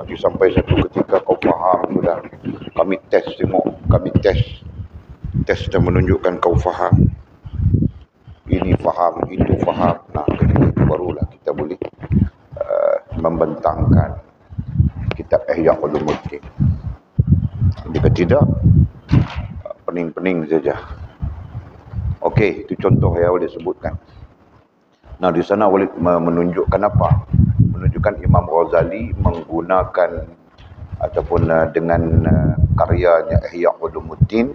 Nanti sampai satu ketika kau faham sudah. Kami test tengok, kami test dan menunjukkan kau faham. Ini faham, itu faham. Nah, ketika itu barulah kita boleh membentangkan kitab Ihya Ulumuddin. Jika tidak, pening-pening saja. Okey, itu contoh yang boleh sebutkan. Nah, di sana boleh menunjukkan apa? Menunjukkan Imam Ghazali menggunakan ataupun dengan karyanya Ihya Ulumuddin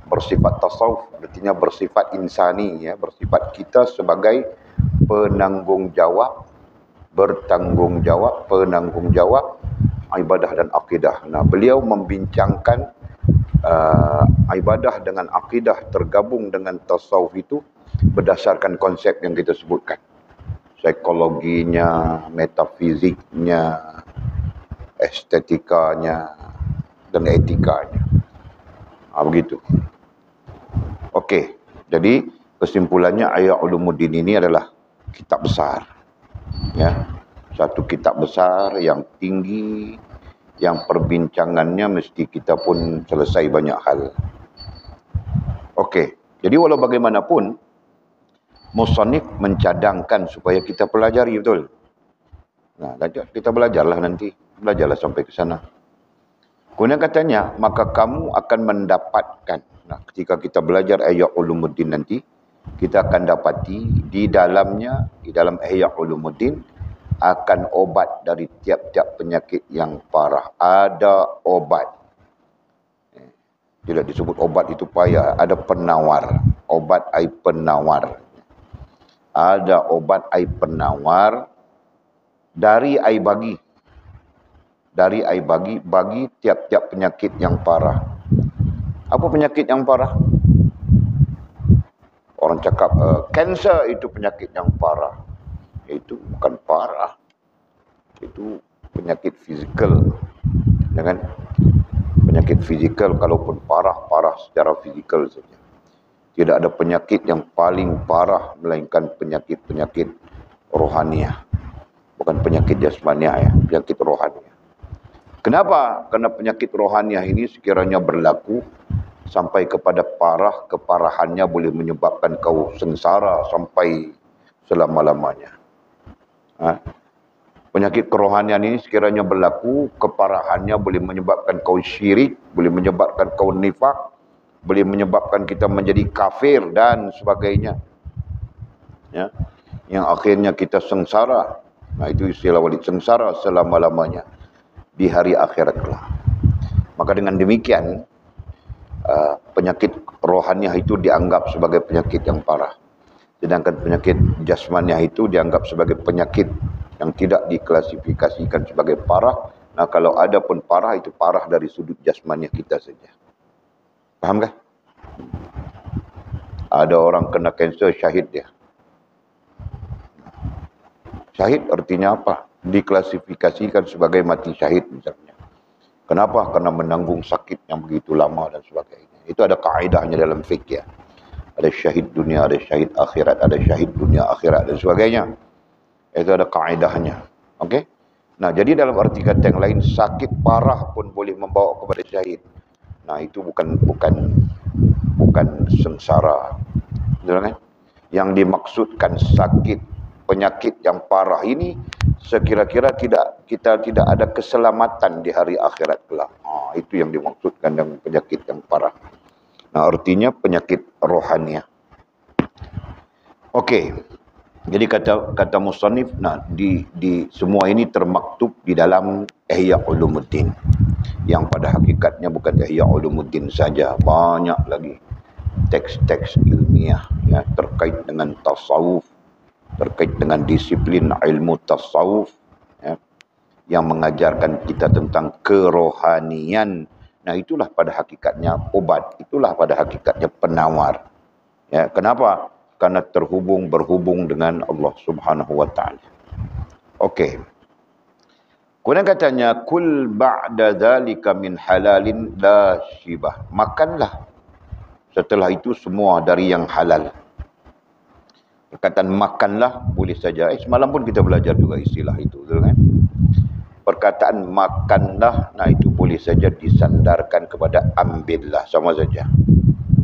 bersifat tasawuf, artinya bersifat insani, ya, bersifat kita sebagai penanggungjawab ibadah dan akidah. Nah, beliau membincangkan ibadah dengan akidah tergabung dengan tasawuf itu berdasarkan konsep yang kita sebutkan. Psikologinya, metafiziknya, estetikanya, dan etikanya. Begitu. Okey, jadi kesimpulannya Ihya Ulumuddin ini adalah kitab besar. Ya, satu kitab besar yang tinggi, yang perbincangannya mesti kita pun selesai banyak hal. Okey, jadi walau bagaimanapun musannif mencadangkan supaya kita pelajari betul. Nah, kita belajarlah nanti, belajarlah sampai ke sana. Kemudian katanya, maka kamu akan mendapatkan. Nah, ketika kita belajar Ihya Ulumuddin nanti, kita akan dapati di dalam Ihya Ulumuddin akan obat dari tiap-tiap penyakit yang parah. Ada obat. Tidak disebut obat itu payah, ada penawar. Obat ai penawar. Ada obat ai penawar dari ai bagi. Dari ai bagi tiap-tiap penyakit yang parah. Apa penyakit yang parah? Orang cakap kanser itu penyakit yang parah. Itu bukan parah. Itu penyakit fizikal. Jangan penyakit fizikal, kalaupun parah secara fizikal saja. Tidak ada penyakit yang paling parah melainkan penyakit-penyakit rohaniah. Bukan penyakit jasmaniah, ya, penyakit rohaniah. Kenapa? Karena penyakit rohaniah ini sekiranya berlaku sampai kepada keparahannya boleh menyebabkan kau sengsara sampai selama-lamanya. Penyakit kerohanian ini sekiranya berlaku, keparahannya boleh menyebabkan kau syirik, boleh menyebabkan kau nifak, boleh menyebabkan kita menjadi kafir dan sebagainya. Ya, yang akhirnya kita sengsara. Nah, itu istilah walid, sengsara selama-lamanya di hari akhirat kelak. Maka dengan demikian, penyakit rohaniah itu dianggap sebagai penyakit yang parah. Sedangkan penyakit jasmaniah itu dianggap sebagai penyakit yang tidak diklasifikasikan sebagai parah. Nah, kalau ada pun parah, itu parah dari sudut jasmaniah kita saja. Faham kah? Ada orang kena kanser, syahid dia. Syahid artinya apa? Diklasifikasikan sebagai mati syahid misalnya. Kenapa? Karena menanggung sakit yang begitu lama dan sebagainya. Itu ada kaedahnya dalam fikih. Ya. Ada syahid dunia, ada syahid akhirat, ada syahid dunia akhirat dan sebagainya. Itu ada kaedahnya. Okey? Nah, jadi dalam arti kata yang lain, sakit parah pun boleh membawa kepada syahid. Nah, itu bukan sengsara. Betul kan? Yang dimaksudkan sakit, penyakit yang parah ini sekira-kira kita tidak ada keselamatan di hari akhirat kelak. Itu yang dimaksudkan dengan penyakit yang parah. Nah, artinya penyakit rohaniah. Okey. Jadi kata musannif, nah di semua ini termaktub di dalam Ihya Ulumuddin. Yang pada hakikatnya bukan Ihya Ulumuddin saja, banyak lagi teks-teks ilmiah ya terkait dengan tasawuf, terkait dengan disiplin ilmu tasawuf ya, yang mengajarkan kita tentang kerohanian. Nah, itulah pada hakikatnya obat, itulah pada hakikatnya penawar. Ya, kenapa? Karena berhubung dengan Allah Subhanahu wa taala. Okey. Kemudian katanya kul ba'da dzalika min halalin la syibah. Makanlah setelah itu semua dari yang halal. Perkataan makanlah boleh saja. Semalam pun kita belajar juga istilah itu, betul kan? perkataan makanlah, nah itu boleh saja disandarkan kepada ambillah, sama saja.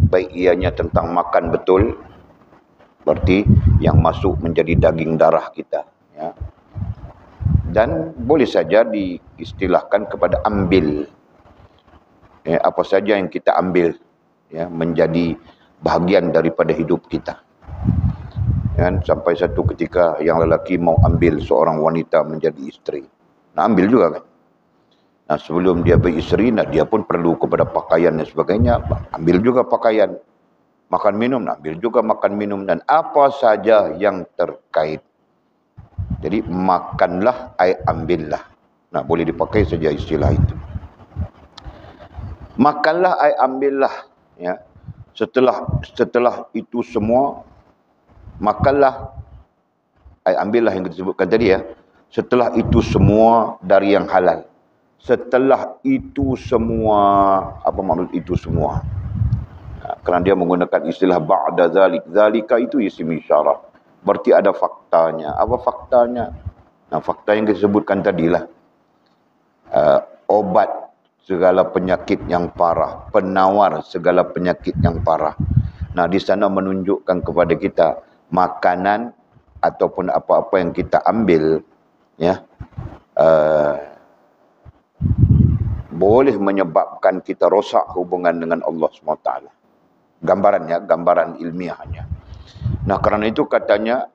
Baik ianya tentang makan betul, berarti yang masuk menjadi daging darah kita, ya. Dan boleh saja diistilahkan kepada ambil, ya, apa saja yang kita ambil, ya, menjadi bahagian daripada hidup kita. Dan sampai satu ketika yang lelaki mau ambil seorang wanita menjadi isteri, nak ambil juga kan. Nah, sebelum dia beristeri, nah dia pun perlu kepada pakaian dan sebagainya, ambil juga pakaian. Makan minum, nak ambil juga makan minum dan apa saja yang terkait. Jadi makanlah, ambillah. Nah, boleh dipakai saja istilah itu. Makanlah, ambillah, ya. Setelah itu semua, makanlah, ambillah yang kita sebutkan tadi, ya. Setelah itu semua dari yang halal. Setelah itu semua, apa maksud itu semua? Kerana dia menggunakan istilah ba'da zalik. Zalika itu isim isyarah. Berarti ada faktanya. Apa faktanya? Nah, fakta yang kita sebutkan tadilah. Obat segala penyakit yang parah. Penawar segala penyakit yang parah. Nah, di sana menunjukkan kepada kita makanan ataupun apa-apa yang kita ambil, ya, boleh menyebabkan kita rosak hubungan dengan Allah SWT. Gambarannya, gambaran ilmiahnya. Nah, kerana itu katanya,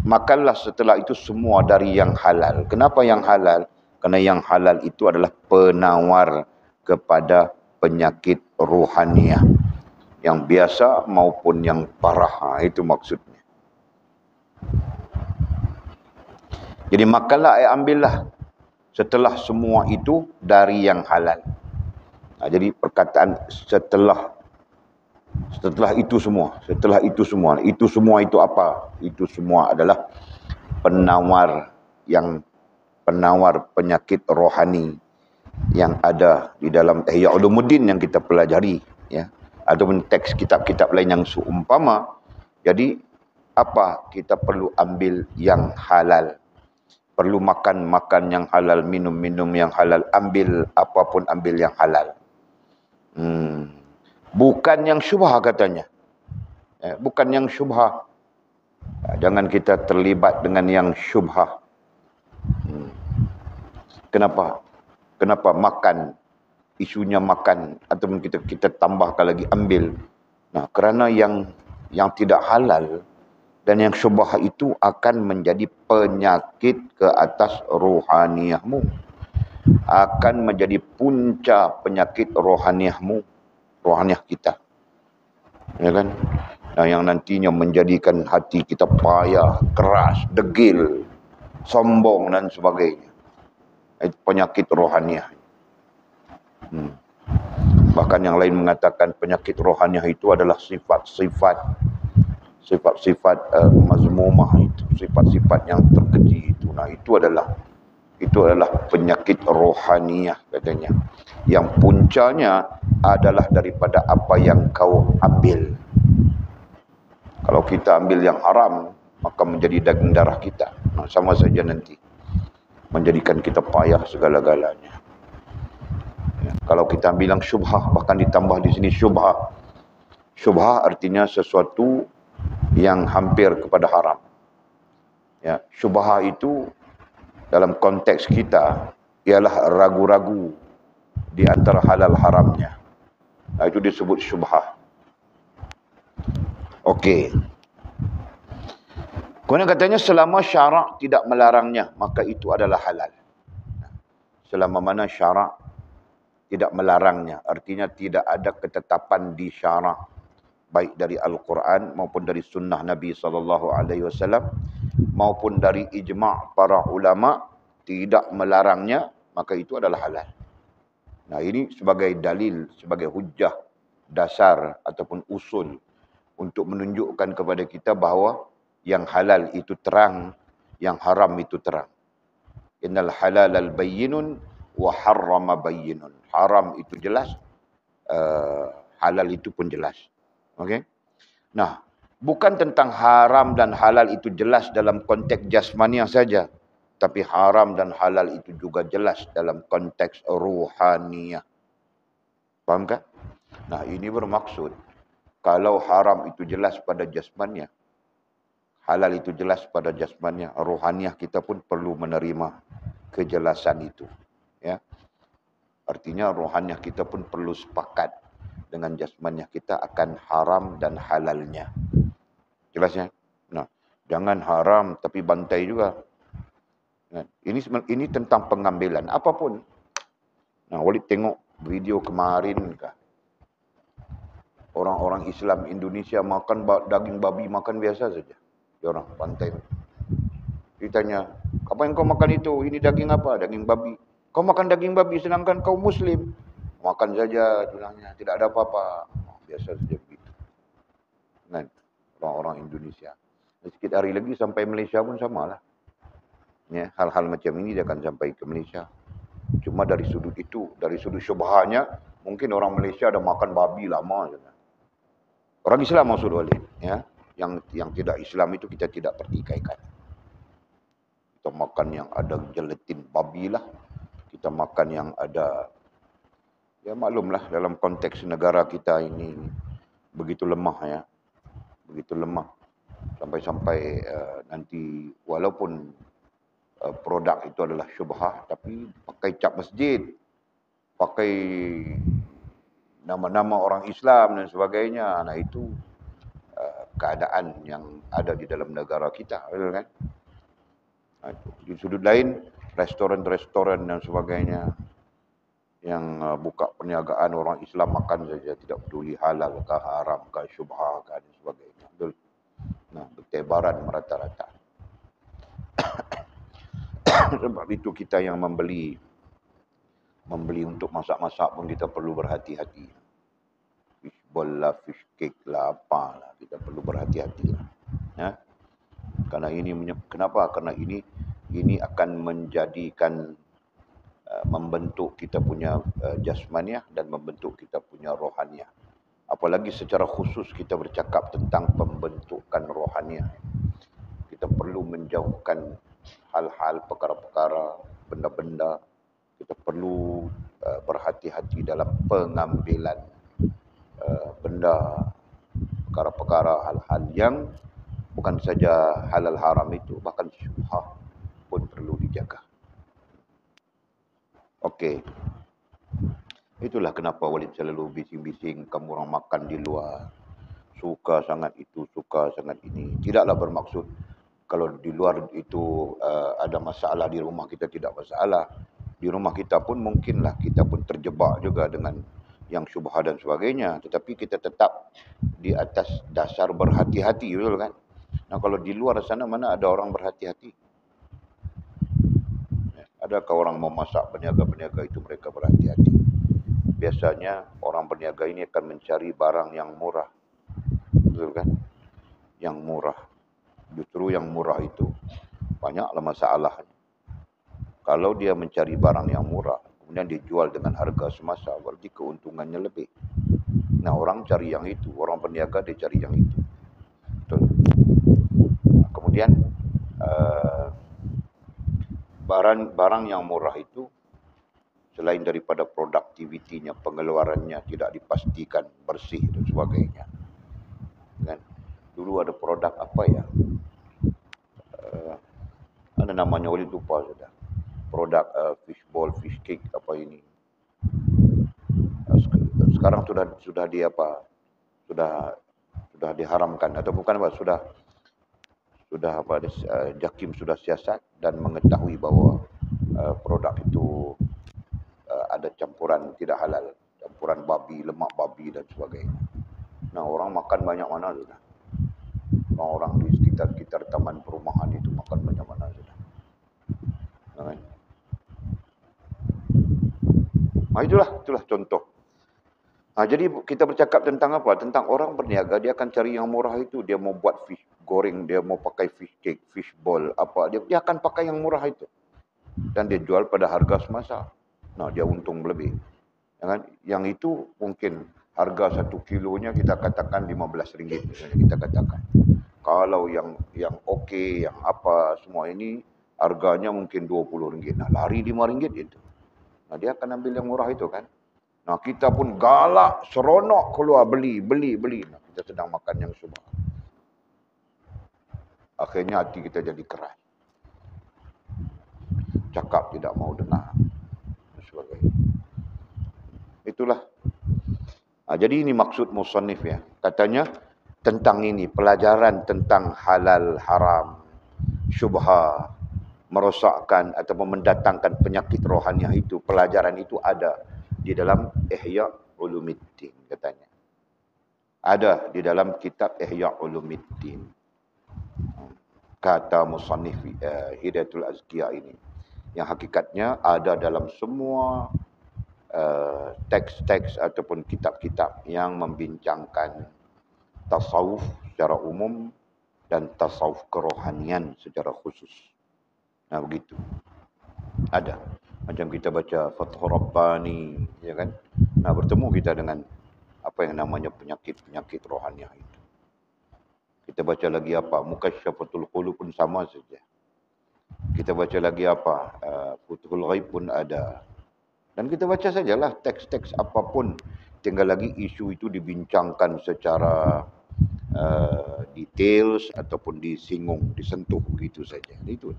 makanlah setelah itu semua dari yang halal. Kenapa yang halal? Kerana yang halal itu adalah penawar kepada penyakit rohaniah. Yang biasa maupun yang parah. Itu maksudnya. Jadi makanlah, ambillah. Setelah semua itu dari yang halal. Nah, jadi perkataan setelah itu semua, itu semua itu apa? Itu semua adalah penawar penyakit rohani yang ada di dalam Ihya Ulumuddin yang kita pelajari, ya, ataupun teks kitab-kitab lain yang seumpama. Jadi apa? Kita perlu ambil yang halal. Perlu makan yang halal, minum yang halal, ambil apapun ambil yang halal. Bukan yang syubhah katanya. Bukan yang syubhah. Jangan kita terlibat dengan yang syubhah. Kenapa? Kenapa makan? Isunya makan. Ataupun kita tambahkan lagi ambil. Nah, kerana yang tidak halal dan yang syubhah itu akan menjadi penyakit ke atas rohaniahmu. Akan menjadi punca penyakit rohaniahmu. Rohaniah kita, ya kan? Nah, yang nantinya menjadikan hati kita payah, keras, degil, sombong dan sebagainya. Itu penyakit rohaniah. Bahkan yang lain mengatakan penyakit rohaniah itu adalah sifat-sifat mazmumah itu, sifat-sifat yang terkeji itu. Nah, itu adalah penyakit rohaniah katanya. Yang puncanya adalah daripada apa yang kau ambil. Kalau kita ambil yang haram, maka menjadi daging darah kita. Nah, sama saja nanti. Menjadikan kita payah segala-galanya. Ya, kalau kita ambil yang syubhah, bahkan ditambah di sini syubhah. Syubhah artinya sesuatu yang hampir kepada haram. Ya, syubhah itu dalam konteks kita ialah ragu-ragu di antara halal haramnya. Nah, itu disebut syubhah. Okey. Kemudian katanya selama syarak tidak melarangnya, maka itu adalah halal. Selama mana syarak tidak melarangnya, artinya tidak ada ketetapan di syarak, baik dari Al-Quran maupun dari sunnah Nabi SAW, maupun dari ijma' para ulama, tidak melarangnya, maka itu adalah halal. Nah, ini sebagai dalil, sebagai hujah dasar ataupun usul untuk menunjukkan kepada kita bahawa yang halal itu terang, yang haram itu terang. Innal halal bayyinun wa harrama bayyinun. Haram itu jelas, halal itu pun jelas. Okey? Nah, bukan tentang haram dan halal itu jelas dalam konteks jasmaniah saja. Tapi haram dan halal itu juga jelas dalam konteks ruhaniyah. Faham kan? Nah, ini bermaksud kalau haram itu jelas pada jasmannya, halal itu jelas pada jasmannya, ruhaniyah kita pun perlu menerima kejelasan itu. Ya. Artinya rohaniyah kita pun perlu sepakat dengan jasmaniyah kita akan haram dan halalnya. Jelasnya? Nah, jangan haram tapi bantai juga. Nah, ini tentang pengambilan apapun. Nah, Walid tengok video kemarin kah? Orang-orang Islam Indonesia makan daging babi makan biasa saja. Dia orang bantai. Ditanya, apa yang kau makan itu? Ini daging apa? Daging babi. Kau makan daging babi sedangkan kau Muslim. Makan saja tulangnya, tidak ada apa-apa. Biasa saja begitu. Kan? Orang-orang Indonesia. Sedikit hari lagi sampai Malaysia pun samalah. Ya, hal-hal macam ini dia akan sampai ke Malaysia. Cuma dari sudut itu, dari sudut syubhahnya, mungkin orang Malaysia ada makan babi lama. Orang Islam maksud Walid. Ya. Yang tidak Islam itu kita tidak pertikaikan. Kita makan yang ada gelatin babi lah. Kita makan yang ada, ya maklumlah dalam konteks negara kita ini begitu lemah ya. Begitu lemah. Sampai-sampai nanti walaupun produk itu adalah syubhah, tapi pakai cap masjid, pakai nama-nama orang Islam dan sebagainya. Nah itu keadaan yang ada di dalam negara kita, betul kan? Nah, di sudut lain, restoran-restoran dan sebagainya yang buka perniagaan orang Islam makan saja, tidak peduli halal ke haram ke syubhah ke dan sebagainya. Betul. Nah, bertebaran merata-rata. Sebab itu kita yang membeli untuk masak-masak pun kita perlu berhati-hati. Fish ball lah, fish cake lah, apalah, kita perlu berhati-hati lah. Ya? Karena ini, kenapa? Karena ini akan menjadikan membentuk kita punya jasmaniyah dan membentuk kita punya rohaniyah. Apalagi secara khusus kita bercakap tentang pembentukan rohaniyah. Kita perlu menjauhkan hal-hal, perkara-perkara, benda-benda. Kita perlu berhati-hati dalam pengambilan benda, perkara-perkara, hal-hal yang bukan saja halal haram itu, bahkan syubhah pun perlu dijaga. Okey. Itulah kenapa Walid selalu bising-bising kamu orang makan di luar. Suka sangat itu, suka sangat ini. Tidaklah bermaksud kalau di luar itu ada masalah, di rumah kita tidak masalah. Di rumah kita pun mungkinlah kita pun terjebak juga dengan yang syubhah dan sebagainya. Tetapi kita tetap di atas dasar berhati-hati, betul kan? Nah kalau di luar sana mana ada orang berhati-hati? Adakah orang memasak berniaga-berniaga itu mereka berhati-hati? Biasanya orang berniaga ini akan mencari barang yang murah. Betul kan? Yang murah. Justru yang murah itu banyaklah masalahnya. Kalau dia mencari barang yang murah, kemudian dijual dengan harga semasa, berarti keuntungannya lebih. Nah orang cari yang itu, orang berniaga dia cari yang itu. Betul. Nah, kemudian barang yang murah itu selain daripada produktivitinya, pengeluarannya tidak dipastikan bersih dan sebagainya. Kan? Dulu ada produk apa ya? Ada namanya, Walid lupa sudah. Produk fishball, fish cake apa ini. Sekarang sudah di apa? Sudah diharamkan atau bukan apa? Sudah apa? Jakim sudah siasat dan mengetahui bahawa produk itu ada campuran tidak halal, campuran babi, lemak babi dan sebagainya. Nah orang makan banyak mana sudah. Orang-orang di sekitar taman perumahan itu makan banyak mana sudah. Nah, itulah contoh. Nah, jadi kita bercakap tentang apa? Tentang orang berniaga, dia akan cari yang murah itu. Dia mau buat fish goreng, dia mau pakai fish cake, fish ball, apa. Dia akan pakai yang murah itu. Dan dia jual pada harga semasa. Nah, dia untung lebih. Yang itu mungkin harga 1 kilonya kita katakan RM15 misalnya kita katakan. Kalau yang okey, yang apa, semua ini Harganya mungkin RM20. Nah, lari RM5 itu. Nah, dia akan ambil yang murah itu kan. Nah, kita pun galak, seronok keluar beli. Nah, kita sedang makan yang subah. Akhirnya hati kita jadi keras. Cakap tidak mau dengar. Dan sebagainya. Itulah. Jadi ini maksud musannif ya. Katanya tentang ini, pelajaran tentang halal, haram, syubha, merosakkan atau mendatangkan penyakit rohaniah itu, pelajaran itu ada di dalam Ihya Ulumuddin katanya. Ada di dalam kitab Ihya Ulumuddin. Kata musannif Hidayatul Azkiya ini. Yang hakikatnya ada dalam semua teks-teks ataupun kitab-kitab yang membincangkan tasawuf secara umum dan tasawuf kerohanian secara khusus. Nah, begitu. Ada. Macam kita baca Fathur Rabbani, ya kan? Nah, bertemu kita dengan apa yang namanya penyakit-penyakit rohaniah itu. Kita baca lagi apa? Mukasyafatul Qulub pun sama saja. Kita baca lagi apa? Futhul Ghaib pun ada. Dan kita baca sajalah teks-teks apapun. Tinggal lagi isu itu dibincangkan secara details ataupun disinggung, disentuh begitu saja. Itu.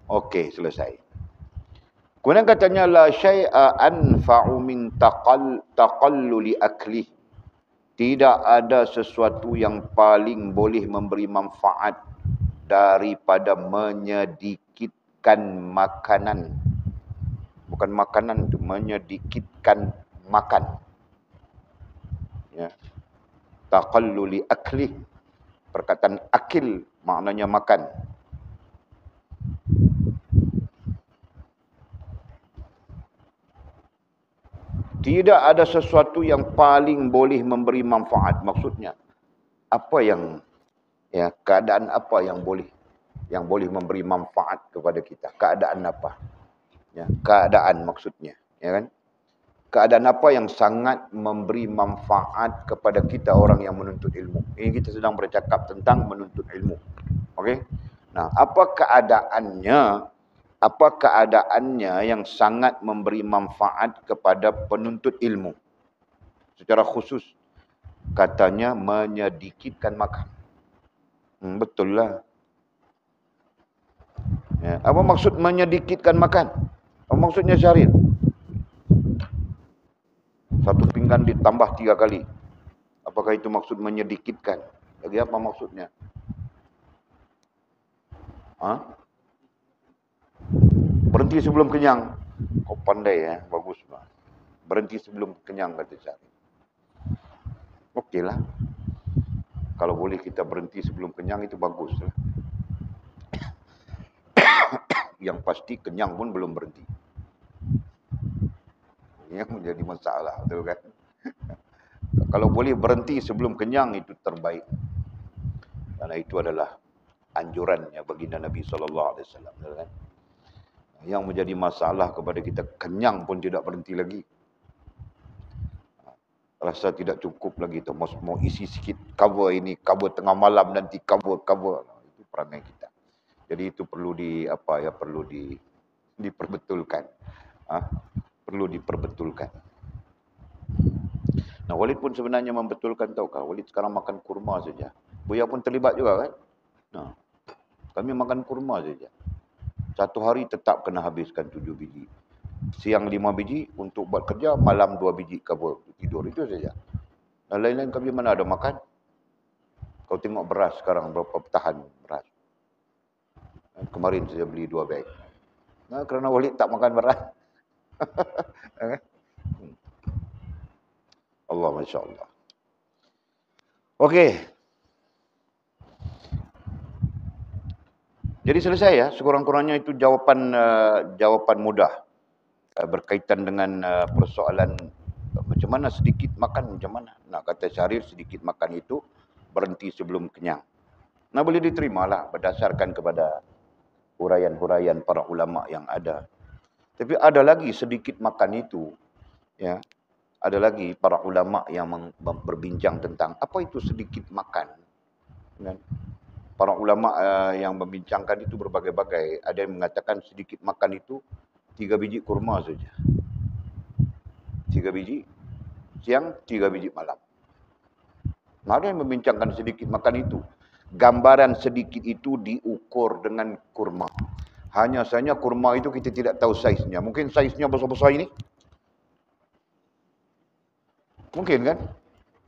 Okey, selesai. Kemudian katanya la syai'a anfa'u min taqalluli akli. Tidak ada sesuatu yang paling boleh memberi manfaat daripada menyedikitkan makanan. Bukan makanan itu, menyedikitkan makan. Ya. Taqalluli akli. Perkataan akil maknanya makan. Tidak ada sesuatu yang paling boleh memberi manfaat. Maksudnya, apa yang, ya, keadaan apa yang boleh memberi manfaat kepada kita? Keadaan apa? Ya, keadaan maksudnya, ya kan? Keadaan apa yang sangat memberi manfaat kepada kita orang yang menuntut ilmu? Ini kita sedang bercakap tentang menuntut ilmu. Okey? Nah, apa keadaannya? Apa keadaannya yang sangat memberi manfaat kepada penuntut ilmu? Secara khusus, katanya menyedikitkan makan. Betul lah. Ya, apa maksud menyedikitkan makan? Apa maksudnya Syaril? Satu pinggan ditambah 3 kali. Apakah itu maksud menyedikitkan? Lagi apa maksudnya? Berhenti sebelum kenyang. Kau pandai ya, bagus lah. Berhenti sebelum kenyang kata Syaril. Okeylah. Kalau boleh kita berhenti sebelum kenyang itu bagus lah. Yang pasti kenyang pun belum berhenti. Yang menjadi masalah, betul kan? Kalau boleh berhenti sebelum kenyang itu terbaik. Karena itu adalah anjurannya baginda Nabi SAW, betul kan? Yang menjadi masalah kepada kita kenyang pun tidak berhenti lagi. Rasa tidak cukup lagi tu, mau isi sikit cover ini, cover tengah malam nanti cover. Itu perangai kita. Jadi itu perlu diperbetulkan. Perlu diperbetulkan. Nah, Walid pun sebenarnya membetulkan, tahukah? Walid sekarang makan kurma saja. Buya pun terlibat juga kan? Nah, kami makan kurma saja. Satu hari tetap kena habiskan 7 biji. Siang 5 biji untuk buat kerja, malam 2 biji cover tidur. Itu saja. Dan lain-lain kami mana ada makan. Kau tengok beras sekarang berapa petahan beras. Kemarin saya beli 2 beg. Nah, kerana Walid tak makan beras. Allah, Masya Allah. Okey. Jadi selesai ya, sekurang-kurangnya itu jawapan mudah berkaitan dengan persoalan macam mana sedikit makan, macam mana. Nak kata Syaril, sedikit makan itu berhenti sebelum kenyang. Nah, boleh diterimalah berdasarkan kepada huraian-huraian para ulama yang ada. Tapi ada lagi sedikit makan itu, ya. Ada lagi para ulama yang berbincang tentang apa itu sedikit makan. Kan? para ulama yang membincangkan itu berbagai-bagai. Ada yang mengatakan sedikit makan itu 3 biji kurma saja. 3 biji siang, 3 biji malam. Ada yang membincangkan sedikit makan itu. Gambaran sedikit itu diukur dengan kurma. Hanya saja kurma itu kita tidak tahu saiznya. Mungkin saiznya besar-besar ini. Mungkin kan?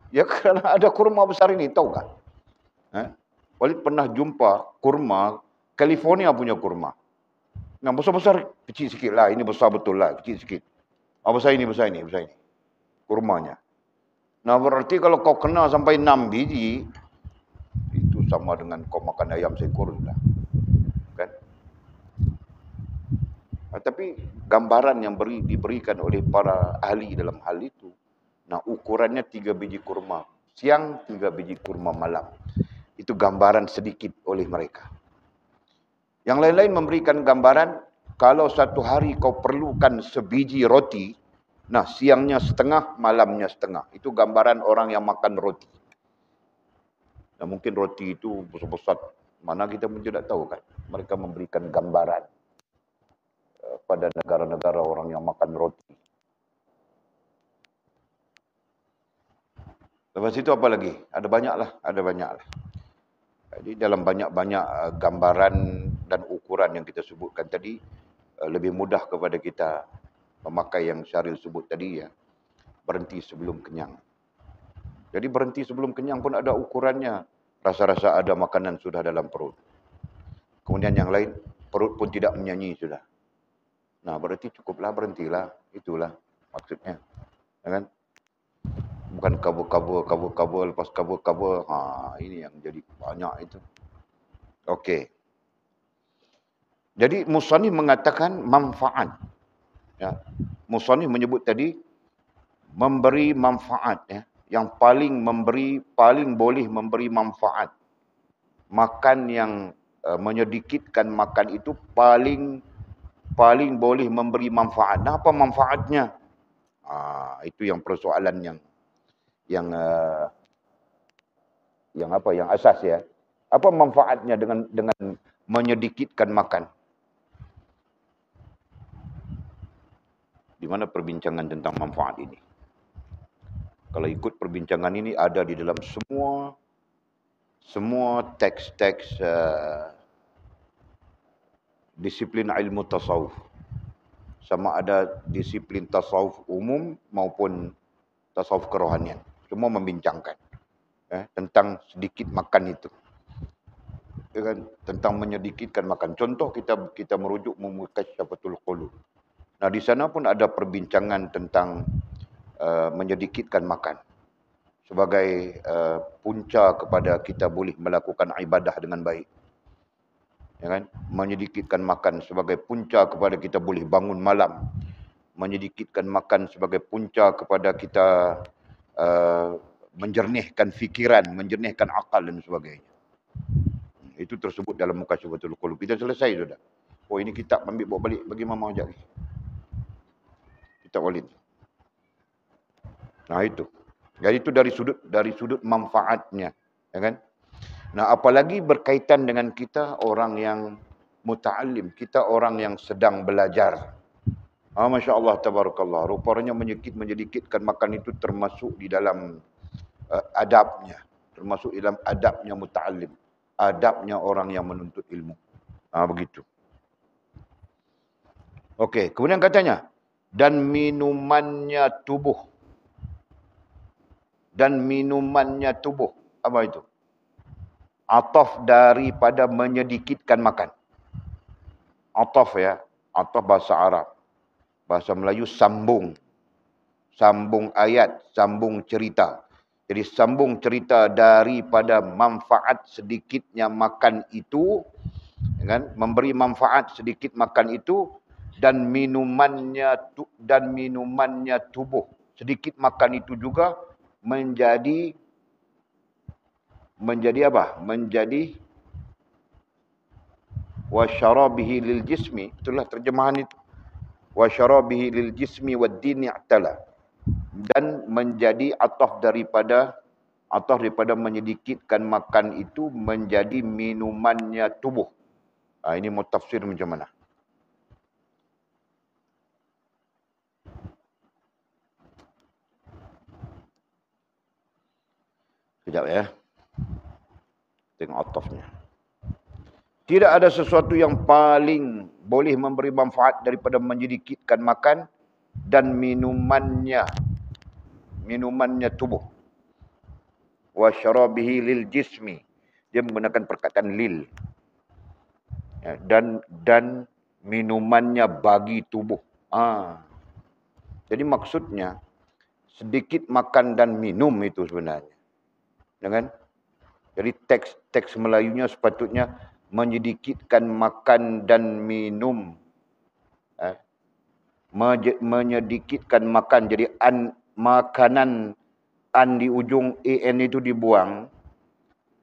Ya kerana ada kurma besar ini, tahu kan? Walid pernah jumpa kurma, California punya kurma. Yang besar-besar, kecil sikit lah. Ini besar betul lah, kecil sikit. Besar ini. Kurmanya. Nah berarti kalau kau kena sampai 6 biji, itu sama dengan kau makan ayam seekor sudah. Kan? Tapi gambaran yang diberikan oleh para ahli dalam hal itu, nah ukurannya 3 biji kurma siang, 3 biji kurma malam. Itu gambaran sedikit oleh mereka. Yang lain-lain memberikan gambaran, kalau satu hari kau perlukan sebiji roti, nah siangnya setengah, malamnya setengah. Itu gambaran orang yang makan roti. Nah mungkin roti itu besar-besar, mana kita pun tidak tahu kan. Mereka memberikan gambaran pada negara-negara orang yang makan roti. Lepas itu apa lagi? Ada banyaklah. Jadi dalam banyak-banyak gambaran dan ukuran yang kita sebutkan tadi, lebih mudah kepada kita memakai yang Syahril sebut tadi ya, berhenti sebelum kenyang. Jadi berhenti sebelum kenyang pun ada ukurannya. Rasa-rasa ada makanan sudah dalam perut. Kemudian yang lain, perut pun tidak menyanyi sudah. Nah berarti cukuplah, berhentilah. Itulah maksudnya. Ya kan? Bukan kabur, lepas kabur. Ini yang jadi banyak itu. Okey. Jadi Musannif mengatakan manfaat. Ya. Musannif menyebut tadi memberi manfaat ya. Yang paling boleh memberi manfaat. Makan yang menyedikitkan makan itu paling boleh memberi manfaat. Nah, apa manfaatnya? Itu yang persoalan yang asas ya. Apa manfaatnya dengan menyedikitkan makan? Di mana perbincangan tentang manfaat ini? Kalau ikut perbincangan ini ada di dalam semua teks-teks disiplin ilmu tasawuf. Sama ada disiplin tasawuf umum maupun tasawuf kerohanian. Semua membincangkan tentang sedikit makan itu. Ya kan? Tentang menyedikitkan makan. Contoh kita merujuk Mukasyafatul Qulub. Nah di sana pun ada perbincangan tentang menyedikitkan makan sebagai punca kepada kita boleh melakukan ibadah dengan baik. Ya kan? Menyedikitkan makan sebagai punca kepada kita boleh bangun malam. Menyedikitkan makan sebagai punca kepada kita menjernihkan fikiran, menjernihkan akal dan sebagainya. Itu tersebut dalam Mukasyafatul Qulub. Kita selesai sudah. Oh ini kitab ambil bawa balik bagi mama sekejap. Kitab Walid. Nah itu. Jadi itu dari sudut manfaatnya, ya kan? Nah, apalagi berkaitan dengan kita orang yang muta'allim, kita orang yang sedang belajar. Masya-Allah tabarakallah. Rupanya menyedikitkan makan itu termasuk di dalam adabnya, termasuk dalam adabnya muta'allim, adabnya orang yang menuntut ilmu. Begitu. Okey, kemudian katanya dan minumannya tubuh. Dan minumannya tubuh. Apa itu? Ataf daripada menyedikitkan makan. Ataf ya. Ataf bahasa Arab. Bahasa Melayu sambung. Sambung ayat, sambung cerita. Jadi sambung cerita daripada manfaat sedikitnya makan itu. Kan? Memberi manfaat sedikit makan itu. Dan minumannya tubuh. Sedikit makan itu juga menjadi apa? Menjadi wasyarabihi lil jismi. Itulah terjemahan itu. Wasyarabihi lil jismi wad dini i'tala. Dan menjadi ataf daripada atau daripada menyedikitkan makan itu menjadi minumannya tubuh. Ini mau tafsir macam mana? Sekejap ya. Tengok atafnya. Tidak ada sesuatu yang paling boleh memberi manfaat daripada menyedikitkan makan dan minumannya tubuh. Wa syarabihi lil jismi. Dia menggunakan perkataan lil. Ya, dan minumannya bagi tubuh. Jadi maksudnya sedikit makan dan minum itu sebenarnya. Ya kan? Jadi teks Melayunya sepatutnya menyedikitkan makan dan minum. Menyedikitkan makan. Jadi makanan di ujung an itu dibuang.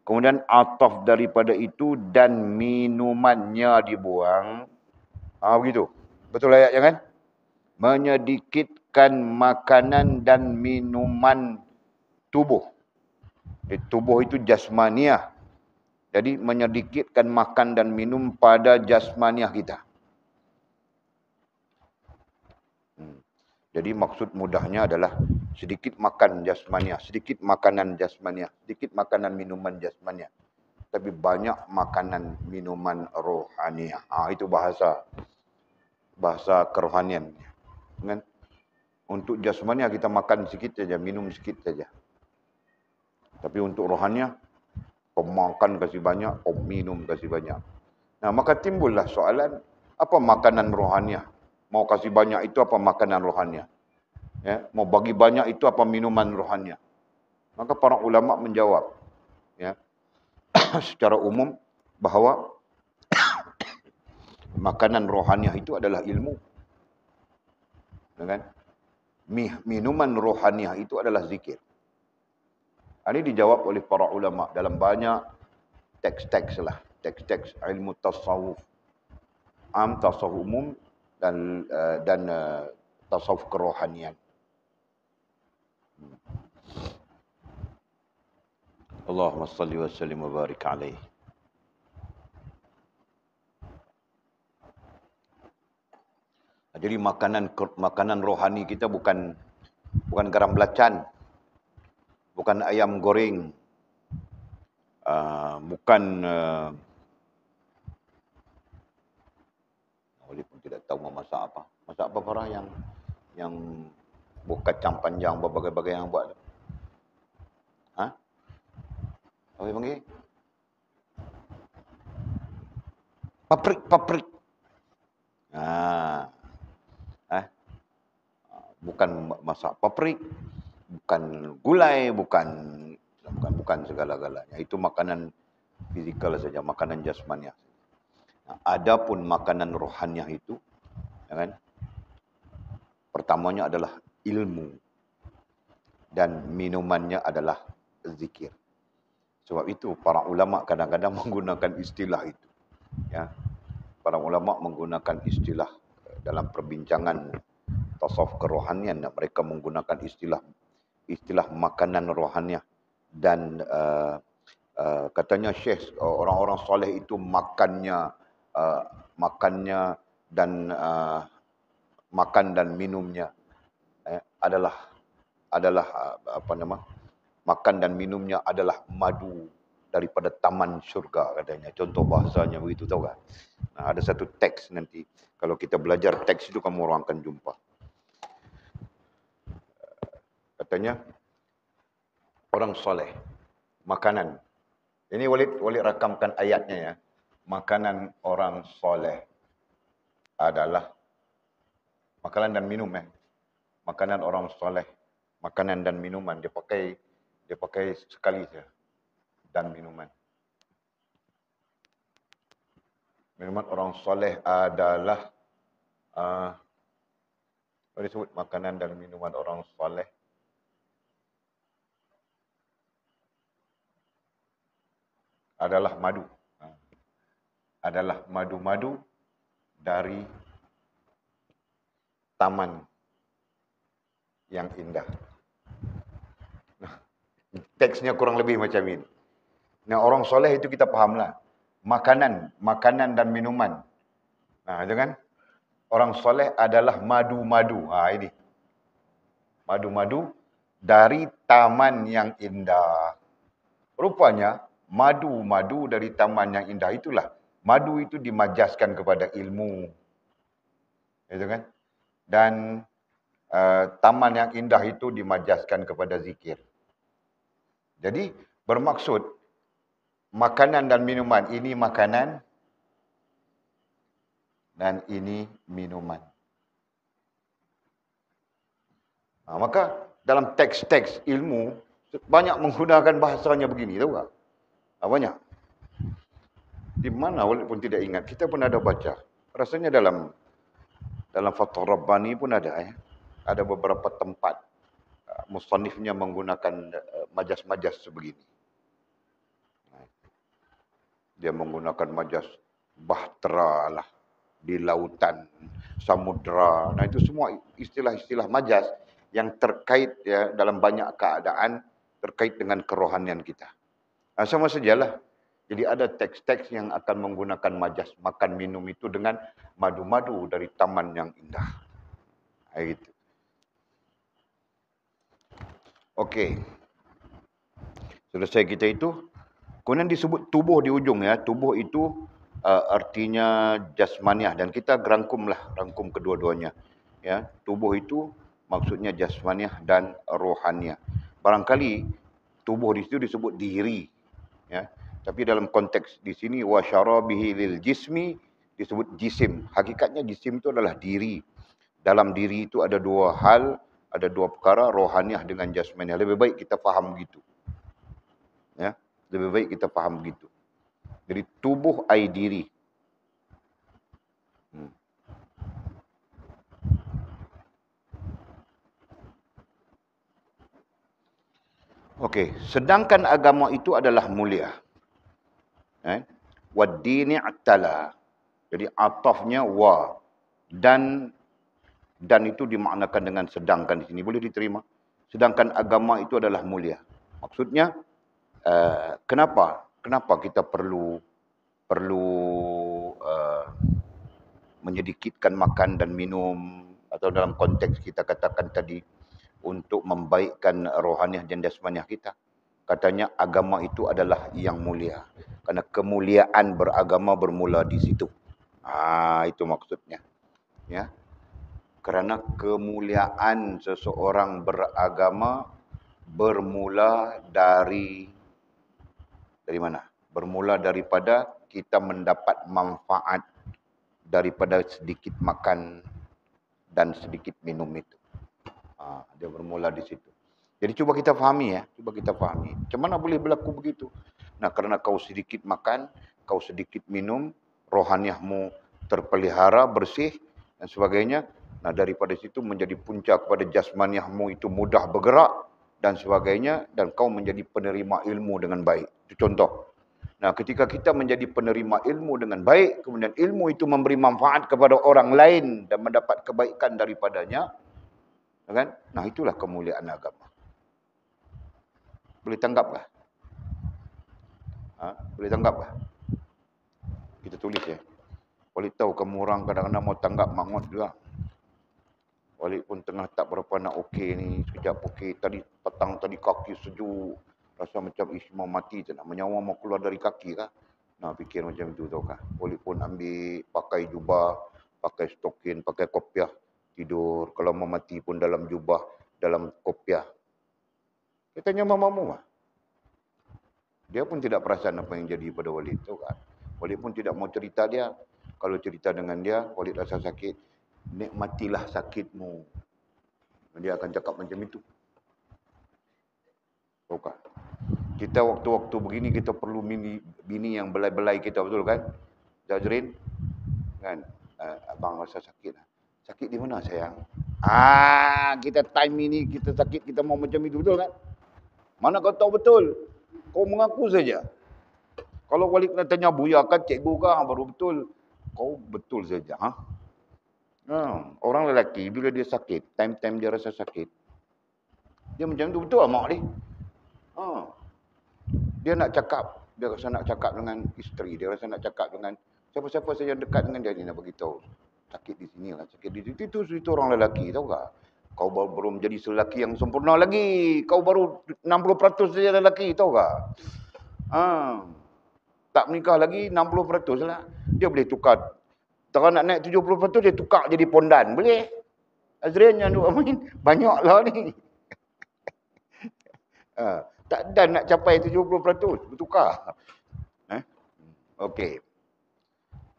Kemudian ataf daripada itu dan minumannya dibuang. Begitu. Betul ayatnya kan? Menyedikitkan makanan dan minuman tubuh. Tubuh itu jasmaniah. Jadi menyedikitkan makan dan minum pada jasmaniah kita. Jadi maksud mudahnya adalah sedikit makan jasmaniah, sedikit makanan jasmaniah, sedikit makanan minuman jasmaniah. Tapi banyak makanan minuman rohaniah. Itu bahasa kerohanian. Kan? Untuk jasmaniah kita makan sikit saja, minum sikit saja. Tapi untuk rohaniah, kau makan kasih banyak, kau minum kasih banyak. Nah, maka timbullah soalan, apa makanan rohaniah? Mau kasih banyak itu apa makanan rohaniah? Ya, mau bagi banyak itu apa minuman rohaniah? Maka para ulama menjawab, ya, secara umum bahawa makanan rohaniah itu adalah ilmu. Ya kan? Minuman rohaniah itu adalah zikir. Ini dijawab oleh para ulama dalam banyak teks-teks lah. Teks-teks ilmu tasawuf. Tasawuf umum dan tasawuf kerohanian. Allahumma salli wa sallim wa barik alaihi. Jadi makanan rohani kita bukan garam belacan, bukan ayam goreng, bukan Oleh pun tidak tahu mau masak apa. Masak apa para yang buah kacang panjang, berbagai-bagai yang buat. Apa yang panggil? Paprik. Bukan masak paprik, bukan gulai, bukan segala-galanya. Itu makanan fizikal saja, makanan jasmaniah. Adapun makanan rohaniah itu, ya kan? Pertamanya adalah ilmu dan minumannya adalah zikir. Sebab itu para ulama kadang-kadang menggunakan istilah itu. Ya. Para ulama menggunakan istilah dalam perbincangan tasawuf kerohanian, mereka menggunakan istilah makanan rohaniah dan katanya Syekh, orang-orang soleh itu makannya dan makan dan minumnya adalah makan dan minumnya adalah madu daripada taman syurga katanya. Contoh bahasanya begitu, tahu kan? Ada satu teks nanti. Kalau kita belajar teks itu kamu orang akan jumpa. Katanya orang soleh makanan. Ini Walid rakamkan ayatnya ya. Makanan orang soleh adalah makanan dan minum Makanan orang soleh, makanan dan minuman dia pakai sekali saja. Dan minuman. Minuman orang soleh adalah apa disebut makanan dan minuman orang soleh? Adalah madu. Adalah madu-madu dari taman yang indah. Teksnya kurang lebih macam ini. Nah, orang soleh itu kita fahamlah. Makanan dan minuman. Nah, itu kan? Orang soleh adalah madu-madu. Ini. Madu-madu dari taman yang indah. Rupanya, madu-madu dari taman yang indah itulah. Madu itu dimajaskan kepada ilmu. Itu kan? Dan taman yang indah itu dimajaskan kepada zikir. Jadi, bermaksud, makanan dan minuman. Ini makanan dan ini minuman. Maka dalam teks-teks ilmu, banyak menggunakan bahasanya begini, tahu tak? Banyak. Di mana walaupun tidak ingat, kita pun ada baca. Rasanya dalam Fathul Rabbani pun ada. Ada beberapa tempat musannifnya menggunakan majas-majas sebegini. Dia menggunakan majas bahtera lah, di lautan, samudra. Nah itu semua istilah-istilah majas yang terkait ya dalam banyak keadaan terkait dengan kerohanian kita. Nah, sama sajalah. Jadi ada teks-teks yang akan menggunakan majas makan minum itu dengan madu-madu dari taman yang indah. Gitu. Okey. Selesai kita itu. Kemudian disebut tubuh di ujung ya. Tubuh itu artinya jasmaniah dan kita rangkum kedua-duanya. Ya, tubuh itu maksudnya jasmaniah dan rohaniah. Barangkali tubuh di situ disebut diri, ya. Tapi dalam konteks di sini wasyarabihi lil jismi disebut jisim. Hakikatnya jisim itu adalah diri. Dalam diri itu ada dua hal, ada dua perkara, rohaniah dengan jasmaniah. Lebih baik kita faham begitu. Ya. Lebih baik kita faham begitu. Jadi tubuh ai diri. Okey, sedangkan agama itu adalah mulia. Wad-dini atala. Jadi atafnya wa dan itu dimaknakan dengan sedangkan di sini. Boleh diterima? Sedangkan agama itu adalah mulia. Maksudnya kenapa kita perlu menyedikitkan makan dan minum, atau dalam konteks kita katakan tadi untuk membaikkan rohaniah dan jasmaniah kita. Katanya agama itu adalah yang mulia. Karena kemuliaan beragama bermula di situ. Itu maksudnya. Ya. Kerana kemuliaan seseorang beragama bermula dari mana? Bermula daripada kita mendapat manfaat daripada sedikit makan dan sedikit minum itu. Dia bermula di situ. Jadi cuba kita fahami ya. Macam mana boleh berlaku begitu? Nah, kerana kau sedikit makan, kau sedikit minum, rohaniahmu terpelihara, bersih dan sebagainya. Nah, daripada situ menjadi punca kepada jasmaniahmu itu mudah bergerak dan sebagainya. Dan kau menjadi penerima ilmu dengan baik. Itu contoh. Nah, ketika kita menjadi penerima ilmu dengan baik, kemudian ilmu itu memberi manfaat kepada orang lain dan mendapat kebaikan daripadanya, kan? Nah, itulah kemuliaan agama. Boleh tanggapkah? Boleh tanggapkah? Kita tulis ya. Wali tahu kamu orang kadang-kadang mau tanggap mangut juga. Wali pun tengah tak berapa nak okey ni, sekejap okey. Tadi petang tadi kaki sejuk. Rasa macam mau mati je nak. Menyawa mau keluar dari kaki kah? Nah, fikir macam itu tau kah? Wali pun ambil pakai jubah, pakai stokin, pakai kopiah. Tidur. Kalau mau mati pun dalam jubah, dalam kopiah. Kita tanya mamamu lah. Dia pun tidak perasan apa yang jadi pada Walid. Tahu kan? Walid pun tidak mau cerita dia. Kalau cerita dengan dia, Walid rasa sakit. Nikmatilah sakitmu. Dia akan cakap macam itu. Tahu kan? Kita waktu-waktu begini kita perlu bini yang belai-belai kita, betul kan? Jazrin? Kan? Abang rasa sakit. Sakit di mana sayang? Kita time ini kita sakit, kita mau macam itu, betul kan? Mana kau tahu betul? Kau mengaku saja. Kalau Walid kena tanya buya kan, cikgu kan, baru betul. Kau betul saja. Orang lelaki bila dia sakit, time-time dia rasa sakit, dia macam tu betul mak ni. Ha. Dia nak cakap, dia rasa nak cakap dengan isteri, dia rasa nak cakap dengan siapa-siapa saja yang dekat dengan dia ni nak beritahu. Sakit di sini lah, sakit di situ. Itu orang lelaki, tahu tak? Kau baru menjadi lelaki yang sempurna lagi. Kau baru 60% saja lelaki, tahu tak? Ha. Tak menikah lagi 60% lah. Dia boleh tukar. Kalau nak naik 70% dia tukar jadi pondan. Boleh. Azrian yang duk main. Banyak lah ni. Ha. Tak dan nak capai 70%. Bertukar. Okey.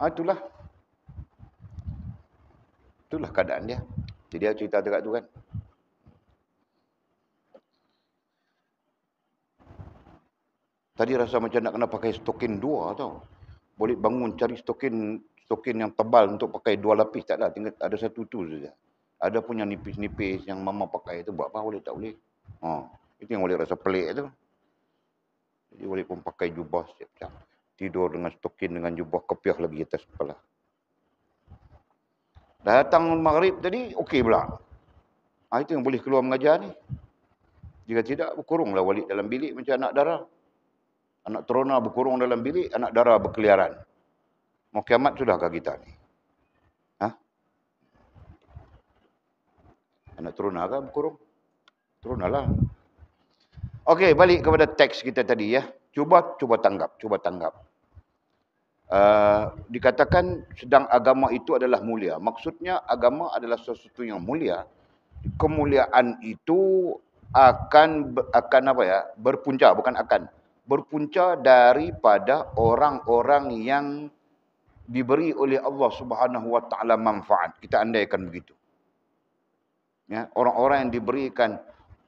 Itulah. Itulah keadaan dia. Jadi dia cerita dekat tu kan. Tadi rasa macam nak kena pakai stokin 2 tau. Boleh bangun cari stokin yang tebal untuk pakai 2 lapis. Tak ada. Tinggal ada satu tu saja. Ada pun yang nipis-nipis yang mama pakai tu. Buat apa boleh tak boleh. Itu yang boleh rasa pelik tu. Jadi boleh pun pakai jubah siap-siap. Tidur dengan stokin dengan jubah kepiah lagi atas kepala. Datang maghrib tadi, okey pula. Itu yang boleh keluar mengajar ni. Jika tidak, berkurunglah Walid dalam bilik macam anak dara. Anak terona berkurung dalam bilik, anak dara berkeliaran. Mau kiamat sudahkah kita ni? Anak terona kan berkurung? Teronalah. Okey, balik kepada teks kita tadi ya. Cuba tanggap. Dikatakan sedang agama itu adalah mulia. Maksudnya agama adalah sesuatu yang mulia. Kemuliaan itu akan apa ya? Berpunca daripada orang-orang yang diberi oleh Allah Subhanahu wa taala manfaat. Kita andaikan begitu. Ya, orang-orang yang diberikan,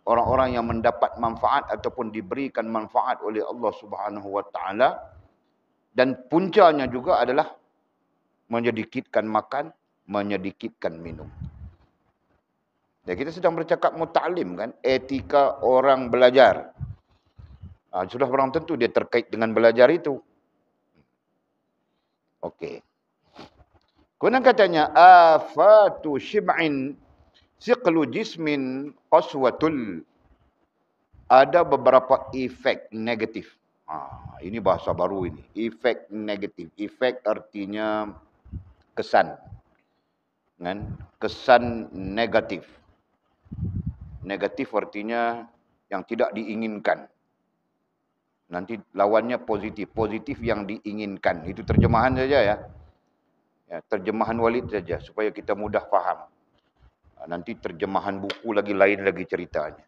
orang-orang yang mendapat manfaat ataupun diberikan manfaat oleh Allah Subhanahu wa taala. Dan puncanya juga adalah menyedikitkan makan, menyedikitkan minum. Ya, kita sedang bercakap muta'alim kan, etika orang belajar. Sudah barang tentu dia terkait dengan belajar itu. Okey. Kemudian katanya, afatu syib'in siqlu jismin qaswatul. Ada beberapa efek negatif. Ini bahasa baru ini. Efek negatif. Efek artinya kesan. Kan? Kesan negatif. Negatif artinya yang tidak diinginkan. Nanti lawannya positif. Positif yang diinginkan. Itu terjemahan saja ya. Terjemahan Walid saja supaya kita mudah faham. Nanti terjemahan buku lagi lain lagi ceritanya.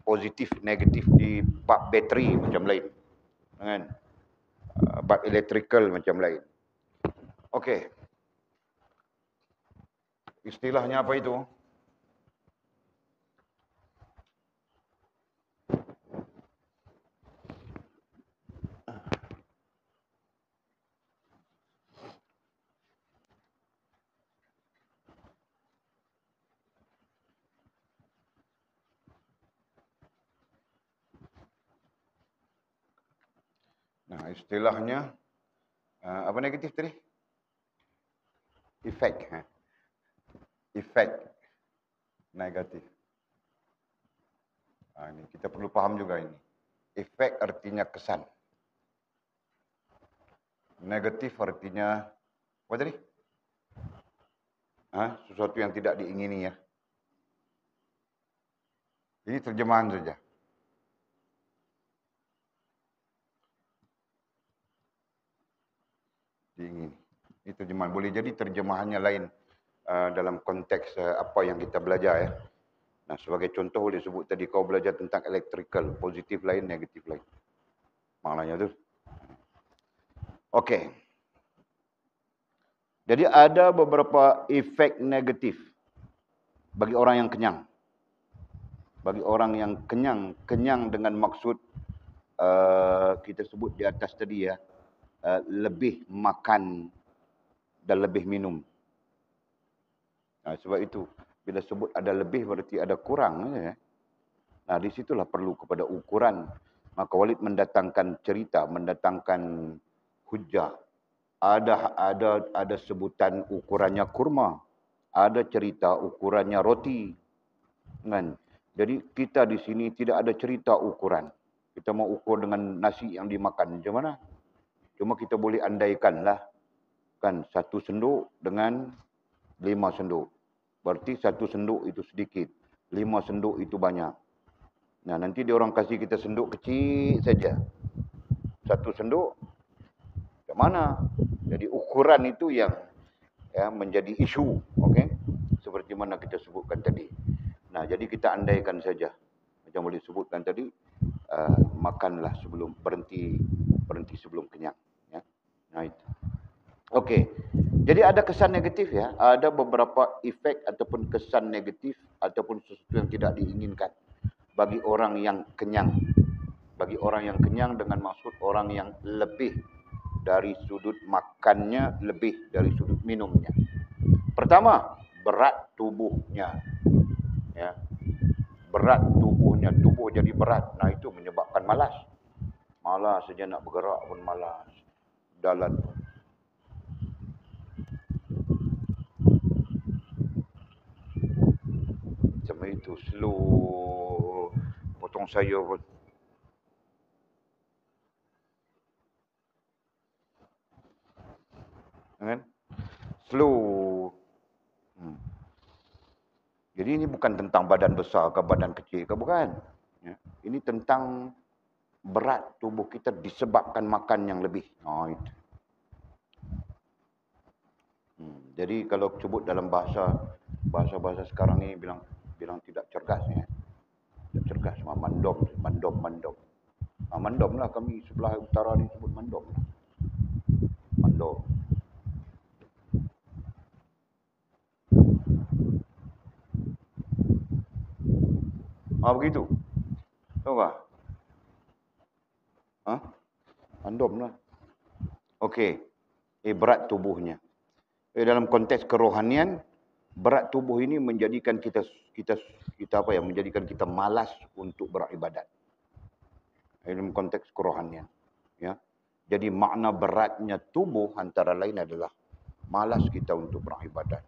Positif, negatif di bab bateri macam lain. Kan? Bab electrical macam lain. Okey. Istilahnya apa itu? Nah, istilahnya apa negatif tadi? Efek. Efek negatif. Ini kita perlu faham juga ini. Efek artinya kesan. Negatif artinya apa tadi? Sesuatu yang tidak diingini ya. Ini terjemahan saja. Diingini. Ini terjemahan. Boleh jadi terjemahannya lain dalam konteks apa yang kita belajar ya. Nah, sebagai contoh boleh sebut tadi kau belajar tentang electrical, positif lain, negatif lain. Maknanya tu. Okey. Jadi ada beberapa efek negatif bagi orang yang kenyang. Bagi orang yang kenyang dengan maksud kita sebut di atas tadi ya, lebih makan dan lebih minum. Sebab itu bila sebut ada lebih berarti ada kurang ya. Nah, di situlah perlu kepada ukuran. Maka Walid mendatangkan cerita, mendatangkan hujah. Ada sebutan ukurannya kurma. Ada cerita ukurannya roti. Kan? Jadi kita di sini tidak ada cerita ukuran. Kita mau ukur dengan nasi yang dimakan macam mana? Cuma kita boleh andaikan lah. Kan 1 senduk dengan 5 senduk. Berarti 1 senduk itu sedikit. 5 senduk itu banyak. Nah, nanti dia orang kasih kita senduk kecil saja. 1 senduk macam mana? Jadi ukuran itu yang menjadi isu. Okey? Seperti mana kita sebutkan tadi. Nah, jadi kita andaikan saja. Macam boleh sebutkan tadi, makanlah sebelum berhenti sebelum kenyang. Ya. Nah, itu. Okey. Jadi ada kesan negatif ya. Ada beberapa efek ataupun kesan negatif ataupun sesuatu yang tidak diinginkan bagi orang yang kenyang. Bagi orang yang kenyang dengan maksud orang yang lebih dari sudut makannya, lebih dari sudut minumnya. Pertama, berat tubuhnya. Ya. Berat tubuhnya, tubuh jadi berat. Nah, itu menyebabkan malas. Malas saja nak bergerak pun malas. Jalan pun. Macam itu, slow. Potong saya pun. Kan? Slow. Jadi ini bukan tentang badan besar ke badan kecil ke, bukan. Ya. Ini tentang berat tubuh kita disebabkan makan yang lebih. Oh, itu. Jadi kalau sebut dalam bahasa sekarang ni bilang tidak cergas ya. Tidak cergas, mandom. Mandom lah, kami sebelah utara ni sebut mandom. Mandom. Begitu. Tahu tak? Mandom lah. Okey. Berat tubuhnya. Dalam konteks kerohanian, berat tubuh ini menjadikan kita apa ya? Menjadikan kita malas untuk beribadat. Dalam konteks kerohanian, ya. Jadi makna beratnya tubuh antara lain adalah malas kita untuk beribadat.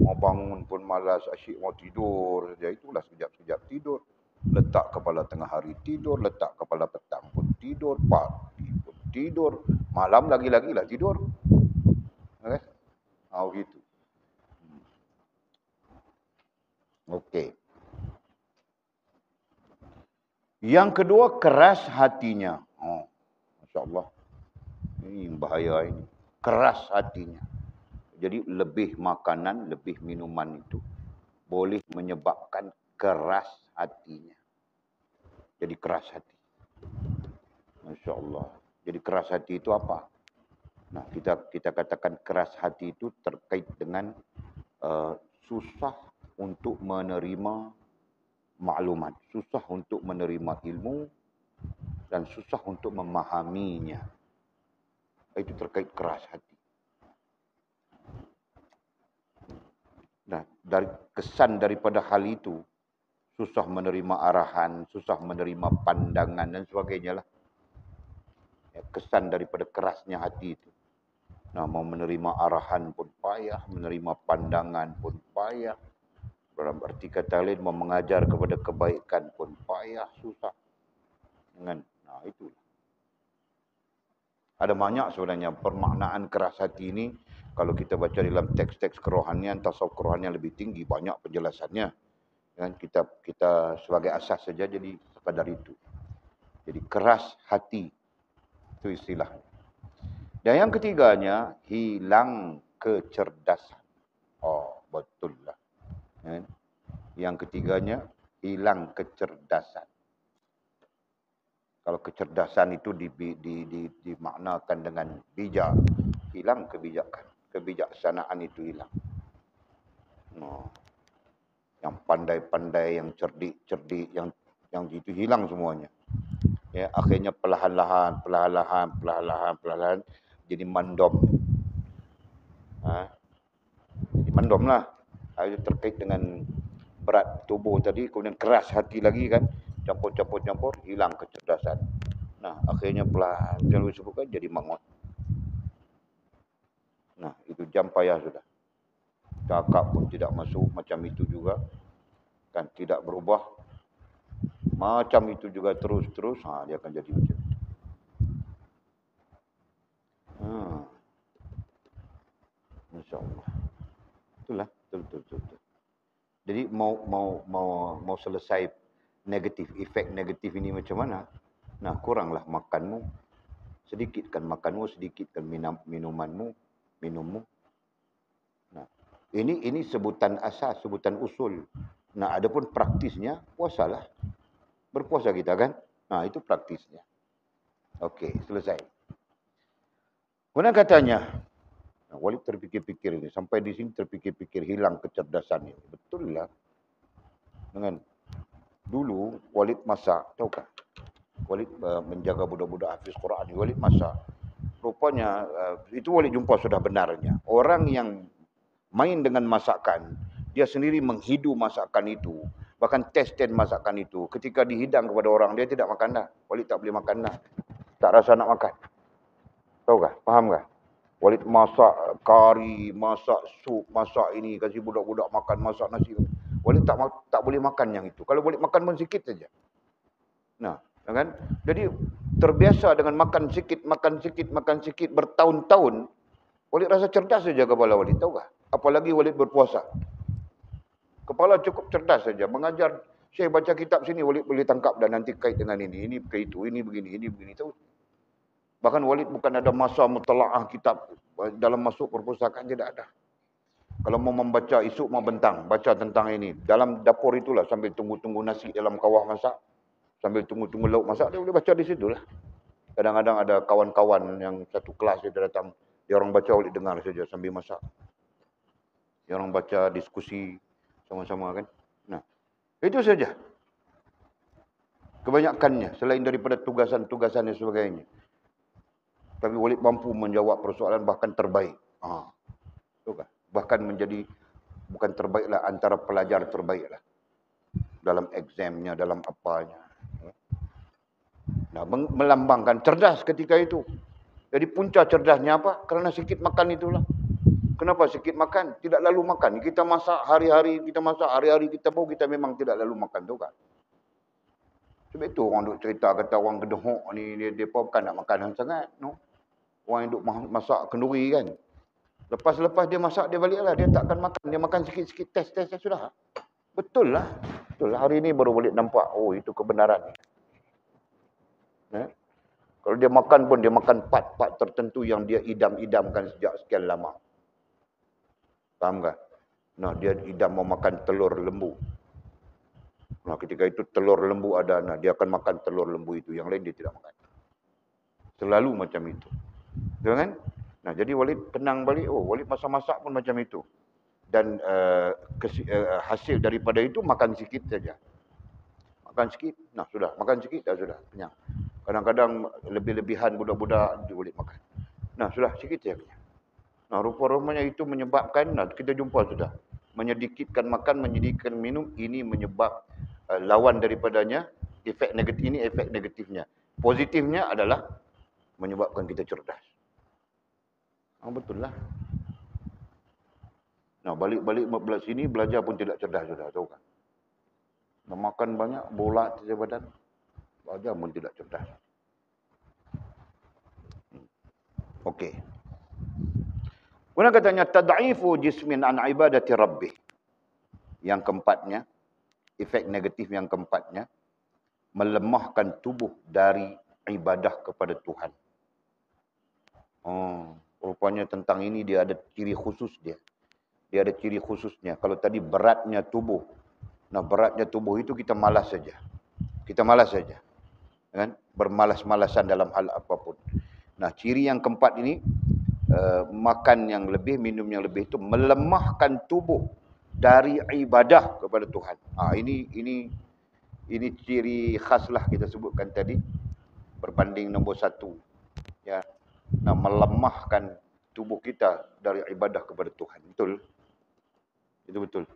Mau bangun pun malas, asyik mau tidur saja. Itulah sekejap-sekejap tidur. Letak kepala tengah hari tidur, letak kepala petang pun tidur, pagi pun tidur, malam lagi-lagi lah tidur. Okay? Begitu. Okey. Yang kedua, keras hatinya. Masya Allah. Ini bahaya ini. Keras hatinya. Jadi lebih makanan, lebih minuman itu boleh menyebabkan keras hatinya. Jadi keras hati. Masya Allah. Jadi keras hati itu apa? Nah, kita katakan keras hati itu terkait dengan susah untuk menerima maklumat, susah untuk menerima ilmu dan susah untuk memahaminya. Itu terkait keras hati. Nah, dari kesan daripada hal itu, susah menerima arahan, susah menerima pandangan dan sebagainya lah. Ya, kesan daripada kerasnya hati itu. Nah, mau menerima arahan pun payah, menerima pandangan pun payah. Dalam arti kata lain, mau mengajar kepada kebaikan pun payah, susah. Nah, itu. Ada banyak sebenarnya permaknaan keras hati ini. Kalau kita baca dalam teks-teks kerohanian, tasawuf kerohanian lebih tinggi, banyak penjelasannya. Dan kita sebagai asas saja jadi sekadar itu. Jadi keras hati, itu istilah. Dan yang ketiganya, hilang kecerdasan. Betul lah. Yang ketiganya, hilang kecerdasan. Kalau kecerdasan itu dimaknakan dengan bijak, hilang kebijakan. Kebijaksanaan itu hilang. Yang pandai-pandai, yang cerdik-cerdik, yang itu hilang semuanya. Ya, akhirnya perlahan-lahan jadi mandom. Jadi mandom lah. Itu terkait dengan berat tubuh tadi, kemudian keras hati lagi kan, campur, hilang kecerdasan. Nah, akhirnya pelan, jangan disebutkan jadi mangot. Nah, itu jam payah sudah. Cakap pun tidak masuk, macam itu juga. Kan tidak berubah. Macam itu juga terus-terus, dia akan jadi macam itu. Masya Allah. Itulah, betul. Jadi mau selesai efek negatif ini macam mana? Nah, kuranglah makanmu, sedikitkan makanmu, sedikitkan minummu. Nah, ini sebutan asas, sebutan usul. Nah, adapun praktisnya puasalah. Berpuasa kita kan? Nah, itu praktisnya. Okey, selesai. Kemudian katanya, Walid terfikir-fikir ini. Sampai di sini terfikir-fikir, hilang kecerdasan ini. Betul lah. Dengan dulu Walid masak, tahu kan? Walid menjaga budak-budak hafiz Quran. Walid masak. Rupanya itu Walid jumpa sudah benarnya. Orang yang main dengan masakan, dia sendiri menghidu masakan itu. Bahkan test-test masakan itu. Ketika dihidang kepada orang, dia tidak makan dah. Walid tak boleh makan dah. Tak rasa nak makan. Tahu kah? Faham kah? Walid masak kari, masak sup, masak ini, kasih budak-budak makan, masak nasi. Walid tak boleh makan yang itu. Kalau boleh makan pun sikit saja. Nah, kan? Jadi terbiasa dengan makan sikit bertahun-tahun. Walid rasa cerdas saja kepala Walid, tahu kah? Apalagi Walid berpuasa. Kepala cukup cerdas saja. Mengajar, saya baca kitab sini, Walid boleh tangkap dan nanti kait dengan ini kait itu, ini begini, tahu. Bahkan Walid bukan ada masa mutalaah kitab dalam masuk perpustakaan, tidak ada. Kalau mau membaca esok mau bentang, baca tentang ini. Dalam dapur itulah sambil tunggu-tunggu nasi dalam kawah masak, sambil tunggu-tunggu lauk masak, dia boleh baca di situ lah. Kadang-kadang ada kawan-kawan yang satu kelas dia datang, dia orang baca Walid dengar saja sambil masak. Dia orang baca diskusi sama-sama kan. Nah, itu saja. Kebanyakannya selain daripada tugasan-tugasan dan sebagainya. Tapi Walid mampu menjawab persoalan bahkan terbaik. Kan? Bahkan menjadi bukan terbaiklah, antara pelajar terbaiklah. Dalam examnya, dalam apanya. Nah, melambangkan cerdas ketika itu. Jadi punca cerdasnya apa? Kerana sikit makan itulah. Kenapa sikit makan? Tidak lalu makan. Kita masak hari-hari, kita pun kita memang tidak lalu makan tu kan. Sebab itu orang duk cerita kata orang Kedehok ni dia bukan nak makan sangat, no. Orang yang duk masak kenduri kan. Lepas dia masak, dia baliklah. Dia takkan makan. Dia makan sikit-sikit, test sudah. Betul lah. Hari ini baru boleh nampak, itu kebenaran. Kalau dia makan pun, dia makan part-part tertentu yang dia idam-idamkan sejak sekian lama. Faham tak? Nah, dia idam mau makan telur lembu. Nah, ketika itu telur lembu ada, dia akan makan telur lembu itu. Yang lain dia tidak makan. Selalu macam itu. Betul kan? Nah, jadi Walid tenang balik. Walid masak-masak pun macam itu. Dan hasil daripada itu makan sikit saja. Makan sikit, sudah. Makan sikit, sudah. Kenyang. Kadang-kadang lebih-lebihan budak-budak dia boleh makan. Sudah. Sikit saja kenyang. Rupa-rupanya itu menyebabkan, kita jumpa sudah. Menyedikitkan makan, menyedikitkan minum, ini menyebab lawan daripadanya, efek negatif ini, efek negatifnya. Positifnya adalah menyebabkan kita cerdas. Betul lah. Balik-balik belas sini, belajar pun tidak cerdas sudah, tahu kan? Makan banyak, bola di badan, belajar pun tidak cerdas. Okey. Kemudian katanya, tad'ifu jismin an ibadati rabbih. Yang keempatnya, efek negatif yang keempatnya, melemahkan tubuh dari ibadah kepada Tuhan. Rupanya tentang ini dia ada ciri khusus dia. Dia ada ciri khususnya. Kalau tadi beratnya tubuh. Beratnya tubuh itu kita malas saja. Kan? Bermalas-malasan dalam hal apapun. Ciri yang keempat ini, makan yang lebih, minum yang lebih itu melemahkan tubuh dari ibadah kepada Tuhan. Ini ciri khaslah kita sebutkan tadi. Berbanding nombor 1. Ya. Melemahkan tubuh kita dari ibadah kepada Tuhan. Betul? Itu betul.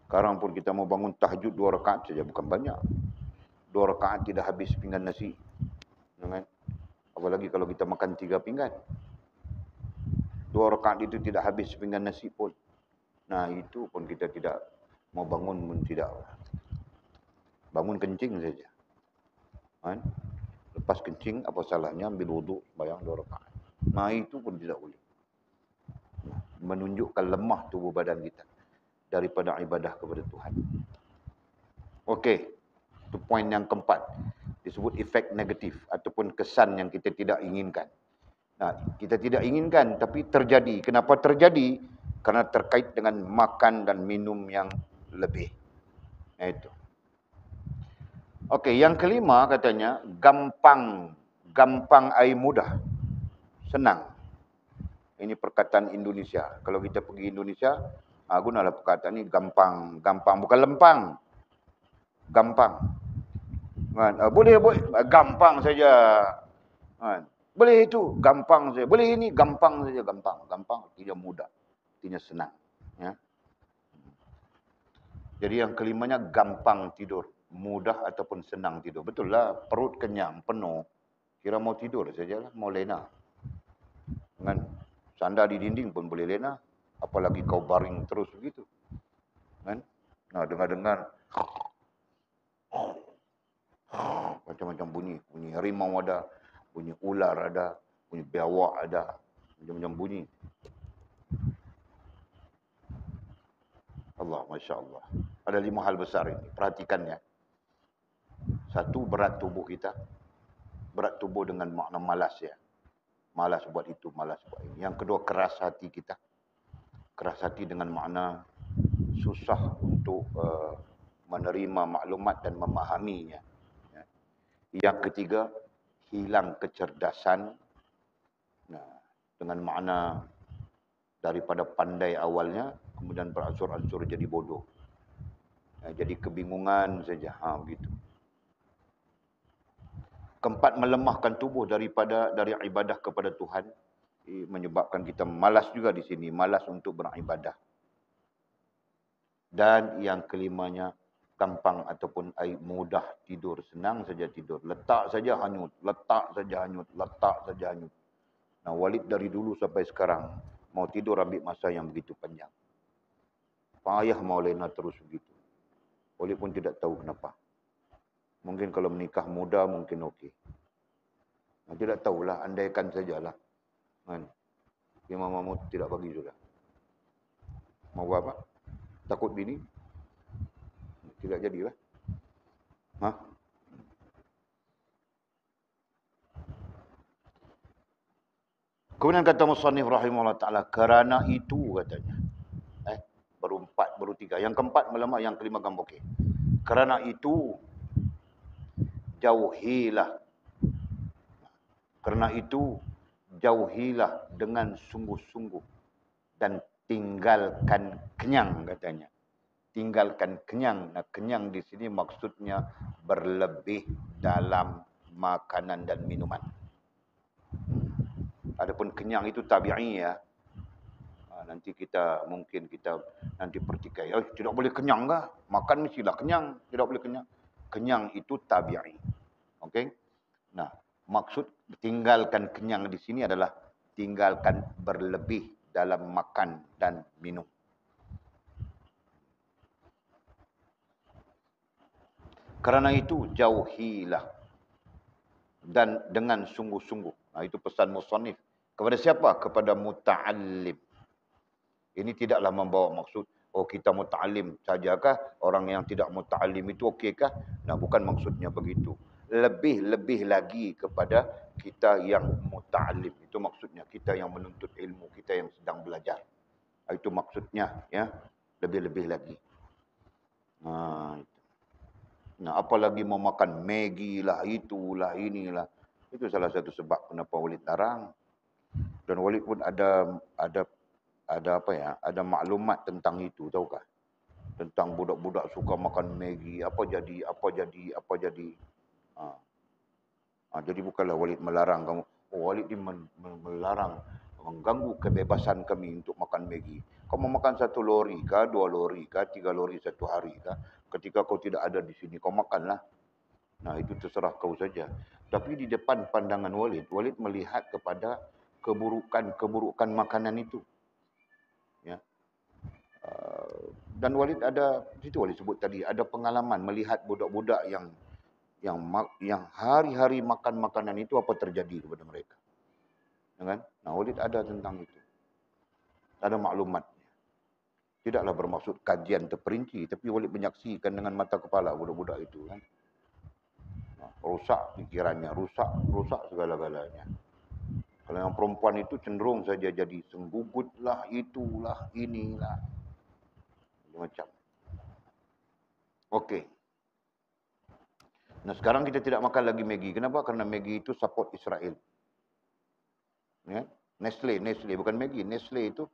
Sekarang pun kita mau bangun tahajud 2 rakaat saja, bukan banyak. 2 rakaat tidak habis pinggan nasi. Kan? Apalagi kalau kita makan 3 pinggan. 2 rakaat itu tidak habis pinggan nasi pun. Itu pun kita tidak Mau bangun pun tidak. Bangun kencing saja. Kan? Lepas kencing, apa salahnya ambil wuduk, bayang 2 rakaat. Nah, itu pun tidak boleh. Menunjukkan lemah tubuh badan kita daripada ibadah kepada Tuhan. Okey, itu poin yang keempat. Disebut efek negatif ataupun kesan yang kita tidak inginkan. Nah, kita tidak inginkan tapi terjadi. Kenapa terjadi? Karena terkait dengan makan dan minum yang lebih. Itu. Okey, yang kelima katanya gampang air mudah. Senang. Ini perkataan Indonesia. Kalau kita pergi Indonesia, gunalah perkataan ini gampang, bukan lempang. Gampang. Kan? Boleh, gampang saja. Kan? Boleh itu, gampang saja. Boleh ini, gampang saja, gampang. Gampang artinya mudah, artinya senang. Ya. Jadi yang kelimanya gampang tidur. Mudah ataupun senang tidur. Betul lah, perut kenyang, penuh. Kira mau tidur sajalah, mau lena. Kan? Sandar di dinding pun boleh lena. Apalagi kau baring terus begitu. Kan? Nah, dengar-dengar macam-macam bunyi. Bunyi harimau ada, bunyi ular ada, bunyi biawak ada. Macam-macam bunyi. Allah, Masya Allah. Ada 5 hal besar ini. Perhatikan ya. Satu, berat tubuh kita. Berat tubuh dengan makna malas ya. Malas buat itu, malas buat ini. Yang kedua, keras hati kita. Keras hati dengan makna susah untuk menerima maklumat dan memahaminya. Ya. Yang ketiga, hilang kecerdasan. Nah, dengan makna daripada pandai awalnya, kemudian beransur-ansur jadi bodoh. Jadi kebingungan saja. Begitu. Keempat, melemahkan tubuh dari ibadah kepada Tuhan. Menyebabkan kita malas juga di sini. Malas untuk beribadah. Dan yang kelimanya, gampang ataupun mudah tidur. Senang saja tidur. Letak saja hanyut. Letak saja hanyut. Letak saja hanyut. Nah, Walid dari dulu sampai sekarang, mau tidur ambil masa yang begitu panjang. Payah mau lena terus begitu. Walid pun tidak tahu kenapa. Mungkin kalau menikah muda, mungkin okey. Nah, tidak tahulah, andaikan sajalah. Kan? Imam Mahmud tidak bagi sudah. Mau apa? Takut bini? Tidak jadilah. Kemudian kata Musannif rahimahullah ta'ala, kerana itu katanya. Baru 4, baru 3. Yang keempat melemah, yang kelima gampang. Okay. Kerana itu, jauhilah. Kerana itu, jauhilah dengan sungguh-sungguh. Dan tinggalkan kenyang katanya. Tinggalkan kenyang. Nah, kenyang di sini maksudnya berlebih dalam makanan dan minuman. Adapun kenyang itu tabi'i ya. Nanti kita mungkin nanti pertikai. Tidak boleh kenyang kah? Makan mestilah kenyang. Tidak boleh kenyang. Kenyang itu tabi'i. Okey? Nah, maksud tinggalkan kenyang di sini adalah tinggalkan berlebih dalam makan dan minum. Kerana itu jauhilah dan dengan sungguh-sungguh. Nah, itu pesan musannif. Kepada siapa? Kepada muta'allim. Ini tidaklah membawa maksud, kita muta'allim sajakah? Orang yang tidak muta'allim itu okeykah? Nah, bukan maksudnya begitu. Lebih-lebih lagi kepada kita yang muta'allim. Itu maksudnya, kita yang menuntut ilmu, kita yang sedang belajar. Itu maksudnya, ya. Lebih-lebih lagi. Nah, apalagi mau makan Maggi lah, itulah, inilah. Itu salah satu sebab kenapa Walid larang. Dan Walid pun ada apa ya, ada maklumat tentang itu, tahukah? Tentang budak-budak suka makan Maggi, apa jadi. Jadi bukanlah Walid melarang kamu. Walid melarang, mengganggu kebebasan kami untuk makan Maggi. Kau mau makan 1 lori kah, 2 lori kah, 3 lori satu hari kah? Ketika kau tidak ada di sini, kau makanlah. Nah, itu terserah kau saja. Tapi di depan pandangan Walid melihat kepada keburukan makanan itu. Ya. Dan Walid ada, situ Walid sebut tadi, ada pengalaman melihat budak-budak yang hari-hari makan makanan itu apa terjadi kepada mereka. Ya kan? Nah, Walid ada tentang itu. Ada maklumatnya. Tidaklah bermaksud kajian terperinci, tapi Walid menyaksikan dengan mata kepala budak-budak itu kan. Nah, rusak pikirannya, rusak segala-galanya. Kalau yang perempuan itu cenderung saja jadi senggugutlah, itulah, inilah. Macam. Okey. Nah, sekarang kita tidak makan lagi Maggi. Kenapa? Karena Maggi itu support Israel. Ya? Nestle, bukan Maggi. Nestle itu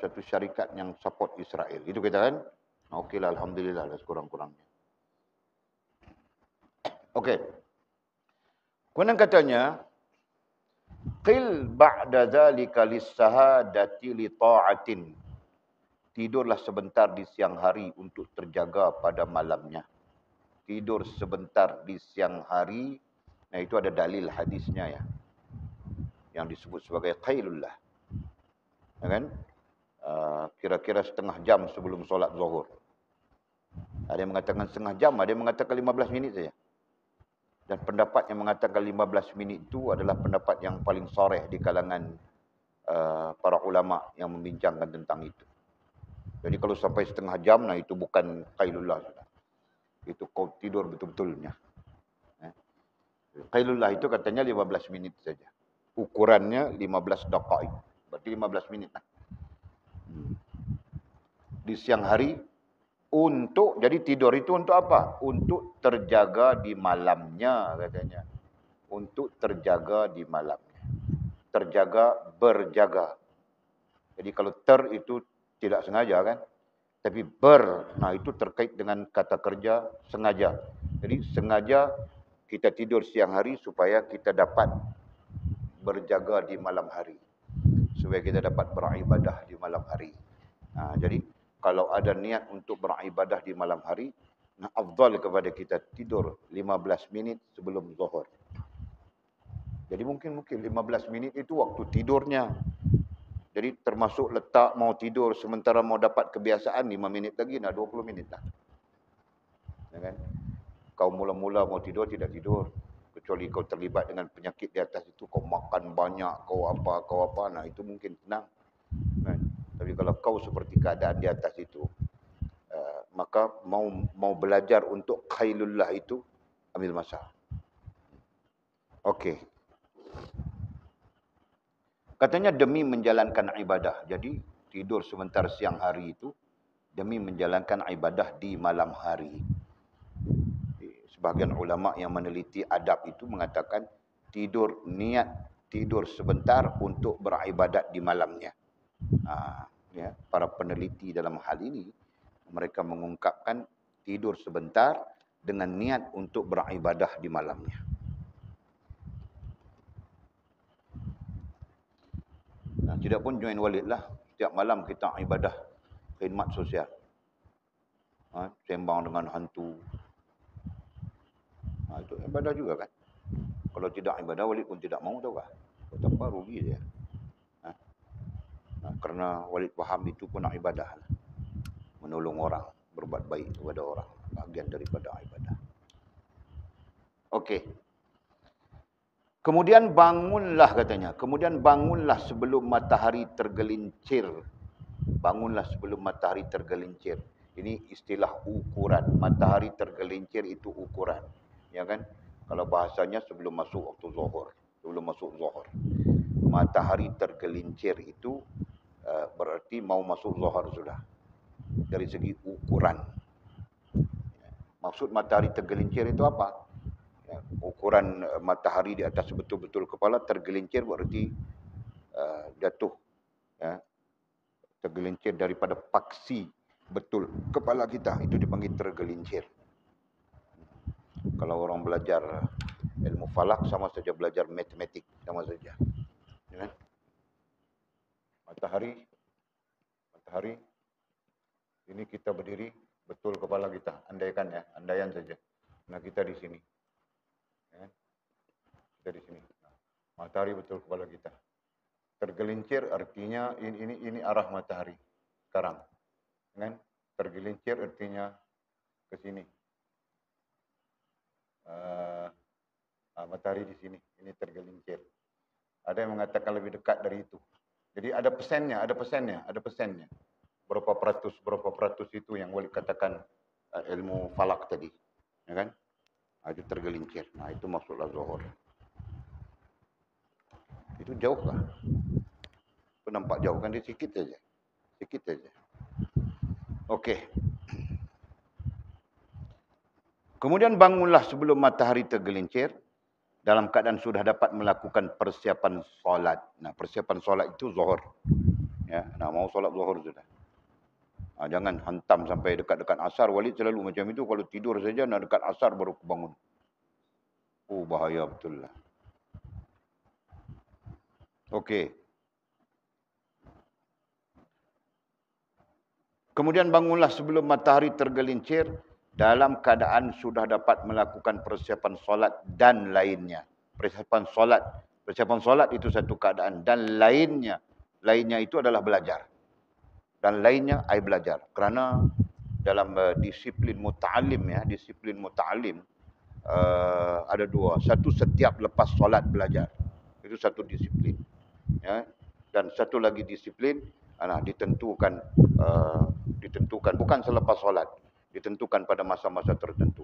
satu syarikat yang support Israel. Itu kita kan? Okeylah, alhamdulillah lah sekurang-kurangnya. Okey. Kemudian katanya, qil ba'da dzalika lis-sahadati li ta'atin. Tidurlah sebentar di siang hari untuk terjaga pada malamnya. Tidur sebentar di siang hari. Nah, itu ada dalil hadisnya ya. Yang disebut sebagai qailullah. Ya kan? Kira-kira setengah jam sebelum solat zuhur. Ada yang mengatakan setengah jam, ada yang mengatakan 15 minit saja. Dan pendapat yang mengatakan 15 minit itu adalah pendapat yang paling soreh di kalangan para ulama yang membincangkan tentang itu. Jadi kalau sampai setengah jam, nah itu bukan qailullah sudah. Itu kau tidur betul-betulnya. Qailullah itu katanya 15 minit saja. Ukurannya 15 daqaik. Berarti 15 minit lah. Di siang hari, jadi tidur itu untuk apa? Untuk terjaga di malamnya katanya. Untuk terjaga di malamnya. Terjaga, berjaga. Jadi kalau itu tidak sengaja kan. Tapi nah itu terkait dengan kata kerja sengaja. Jadi sengaja kita tidur siang hari supaya kita dapat berjaga di malam hari. Supaya kita dapat beribadah di malam hari. Jadi kalau ada niat untuk beribadah di malam hari, nah afdal kepada kita tidur 15 minit sebelum zuhur. Jadi mungkin 15 minit itu waktu tidurnya. Jadi termasuk letak mau tidur sementara mau dapat kebiasaan 5 minit lagi, nah 20 minit lah. Ya kan? Kau mula-mula mau tidur, tidak tidur. Kecuali kau terlibat dengan penyakit di atas itu, kau makan banyak, kau apa, nah itu mungkin tenang. Kan? Tapi kalau kau seperti keadaan di atas itu, maka mau belajar untuk qailullah itu, ambil masa. Okey. Katanya demi menjalankan ibadah. Jadi tidur sebentar siang hari itu demi menjalankan ibadah di malam hari. Sebahagian ulama yang meneliti adab itu mengatakan niat tidur sebentar untuk beribadat di malamnya. Ya, para peneliti dalam hal ini mereka mengungkapkan tidur sebentar dengan niat untuk beribadah di malamnya. Nah, tidak pun join Walid lah. Setiap malam kita ibadah khidmat sosial. Sembang dengan hantu. Itu ibadah juga kan. Kalau tidak ibadah, Walid pun tidak mau tahu kah? Betapa rugi dia. Karena Walid faham itu pun ibadah. Menolong orang, berbuat baik kepada orang. Bahagian daripada ibadah. Okey. Kemudian bangunlah katanya. Kemudian bangunlah sebelum matahari tergelincir. Bangunlah sebelum matahari tergelincir. Ini istilah ukuran. Matahari tergelincir itu ukuran. Ya kan? Kalau bahasanya sebelum masuk waktu zuhur. Sebelum masuk zuhur. Matahari tergelincir itu berarti mau masuk zuhur sudah. Dari segi ukuran. Maksud matahari tergelincir itu apa? Ukuran matahari di atas betul-betul kepala tergelincir berarti jatuh. Tergelincir daripada paksi betul kepala kita. Itu dipanggil tergelincir. Kalau orang belajar ilmu falak sama saja belajar matematik. Sama saja. Ya? Matahari. Ini kita berdiri betul kepala kita. Andaikan ya. Andaian saja. Nah kita di sini. Ya? Kita di sini. Matahari betul kepala kita. Tergelincir artinya ini arah matahari sekarang. Kan? Tergelincir artinya ke sini. Matahari di sini. Ini tergelincir. Ada yang mengatakan lebih dekat dari itu. Jadi ada persennya. Berapa peratus itu yang boleh katakan ilmu falak tadi. Ya kan? Itu tergelincir. Nah, itu maksudlah zuhur. Itu jauh kan? Itu nampak jauh kan? Dia sikit saja. Sikit saja. Okey. Kemudian bangunlah sebelum matahari tergelincir dalam keadaan sudah dapat melakukan persiapan solat. Nah, persiapan solat itu zuhur. Ya, nah mau solat zuhur sudah. Jangan hantam sampai dekat-dekat asar. Walid selalu macam itu. Kalau tidur saja nak dekat asar baru bangun. Oh, bahaya betul lah. Okey. Kemudian bangunlah sebelum matahari tergelincir dalam keadaan sudah dapat melakukan persiapan solat dan lainnya. Persiapan solat itu satu keadaan dan lainnya itu adalah belajar. Dan lainnya ai belajar. Kerana dalam disiplin muta'alim ada dua. Satu setiap lepas solat belajar. Itu satu disiplin. Ya. Dan satu lagi disiplin ditentukan bukan selepas solat, ditentukan pada masa-masa tertentu.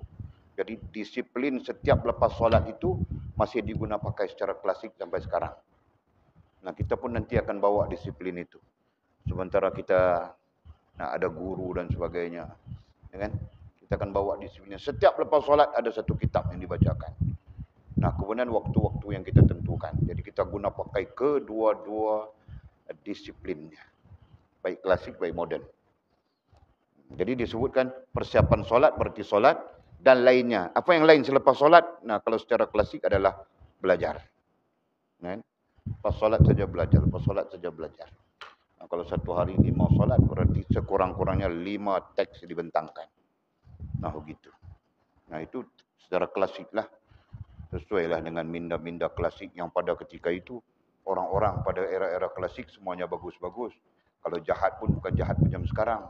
Jadi disiplin setiap lepas solat itu masih digunakan pakai secara klasik sampai sekarang. Nah, kita pun nanti akan bawa disiplin itu. Sementara kita ada guru dan sebagainya, ya kan? Kita akan bawa disiplin. Setiap lepas solat ada satu kitab yang dibacakan. Nah, kemudian waktu-waktu yang kita tentukan. Jadi kita guna pakai kedua-dua disiplinnya. Baik klasik, baik moden. Jadi disebutkan persiapan solat berarti solat dan lainnya. Apa yang lain selepas solat? Nah, kalau secara klasik adalah belajar. Lepas solat saja belajar. Lepas solat saja belajar. Nah, kalau satu hari 5 solat berarti sekurang-kurangnya 5 teks dibentangkan. Nah, begitu. Nah, itu secara klasik lah. Sesuailah dengan minda-minda klasik yang pada ketika itu orang-orang pada era-era klasik semuanya bagus-bagus. Kalau jahat pun bukan jahat macam sekarang.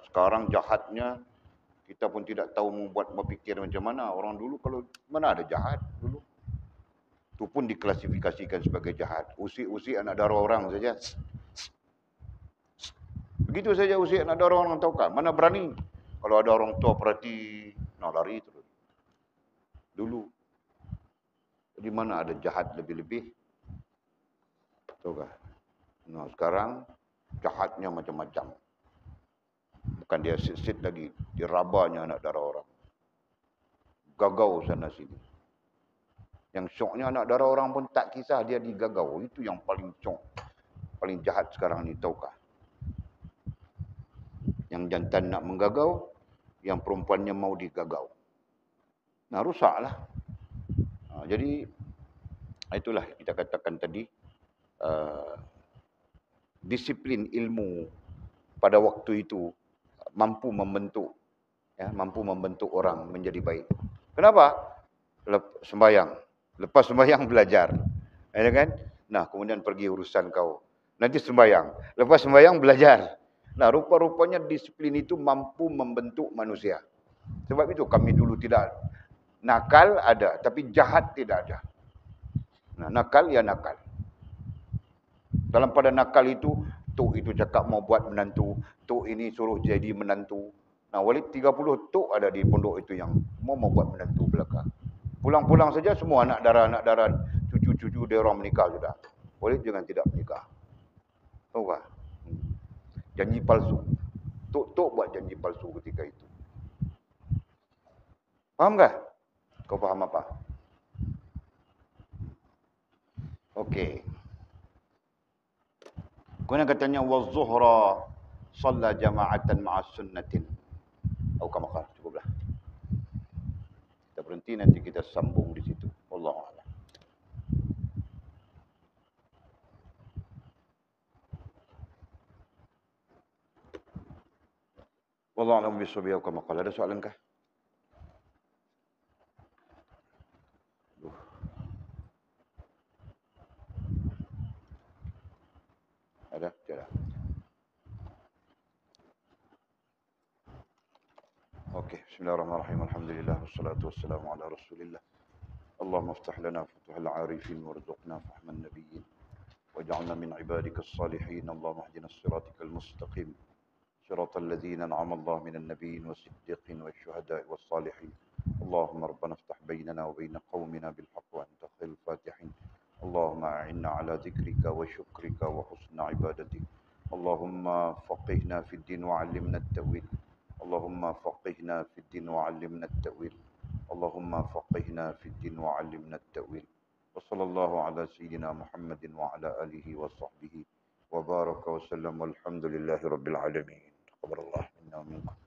Sekarang jahatnya kita pun tidak tahu membuat berfikir macam mana. Orang dulu kalau mana ada jahat dulu. Itu pun diklasifikasikan sebagai jahat. Usik-usik anak dara orang saja. Begitu saja usik anak dara orang, tahu kan? Mana berani? Kalau ada orang tua perhati, nak lari terus. Dulu. Di mana ada jahat lebih-lebih? Tahu kan? Nah, sekarang jahatnya macam-macam. Bukan dia sit-sit lagi. Dirabanya anak dara orang. Gagau sana sini. Yang syoknya anak dara orang pun tak kisah dia digagau. Itu yang paling syok. Paling jahat sekarang ni, tahukah? Yang jantan nak menggagau, yang perempuannya mau digagau. Nah, rusaklah. Jadi, itulah kita katakan tadi, disiplin ilmu pada waktu itu mampu membentuk orang menjadi baik. Kenapa? Sembahyang. Lepas sembahyang belajar. Ya kan? Nah, kemudian pergi urusan kau. Nanti sembahyang. Lepas sembahyang belajar. Nah, rupa-rupanya disiplin itu mampu membentuk manusia. Sebab itu kami dulu tidak nakal ada, tapi jahat tidak ada. Nah, nakal ya nakal. Dalam pada nakal itu, tok itu cakap mau buat menantu, tok ini suruh jadi menantu. Nah, Walid 30 tok ada di pondok itu yang mau buat menantu belakang. Pulang-pulang saja semua anak dara, cucu-cucu dia orang menikah sudah. Walid jangan tidak menikah. Tahu tak? Janji palsu. Tok-tok buat janji palsu ketika itu. Faham tak? Kau faham apa? Okey. Kemudian katanya wazuhra shalla jama'atan ma'as sunnatin. Atau kamakal, cukuplah. Kita berhenti nanti kita sambung di situ. Wallahu a'lam. Wallahu a'lam bishawab kamakal. Ada soalan kah? Ada? Tidak. Okey, bismillahirrahmanirrahim. Alhamdulillah wassalatu wassalamu ala Rasulillah. Allahumma iftah lana futuhal 'arifin warzuqna fahman nabiyyin waj'alna min ibadikas salihin. Allahumma ihdina as-siratal mustaqim. صراط الذين أنعم الله من النبيين والصديقين والشهداء والصالحين. اللهم ربنا افتح بيننا وبين قومنا بالحق وأنت خير الفاتحين. اللهم أعنا على ذكرك وشكرك وحسن عبادتك. اللهم فقهنا في الدين وعلمنا التأويل. اللهم فقهنا في الدين وعلمنا التأويل. اللهم فقهنا في الدين وعلمنا التأويل. وصلى الله على سيدنا محمد وعلى آله وصحبه وبارك وسلم والحمد لله رب العالمين. تقبل الله منا ومنكم.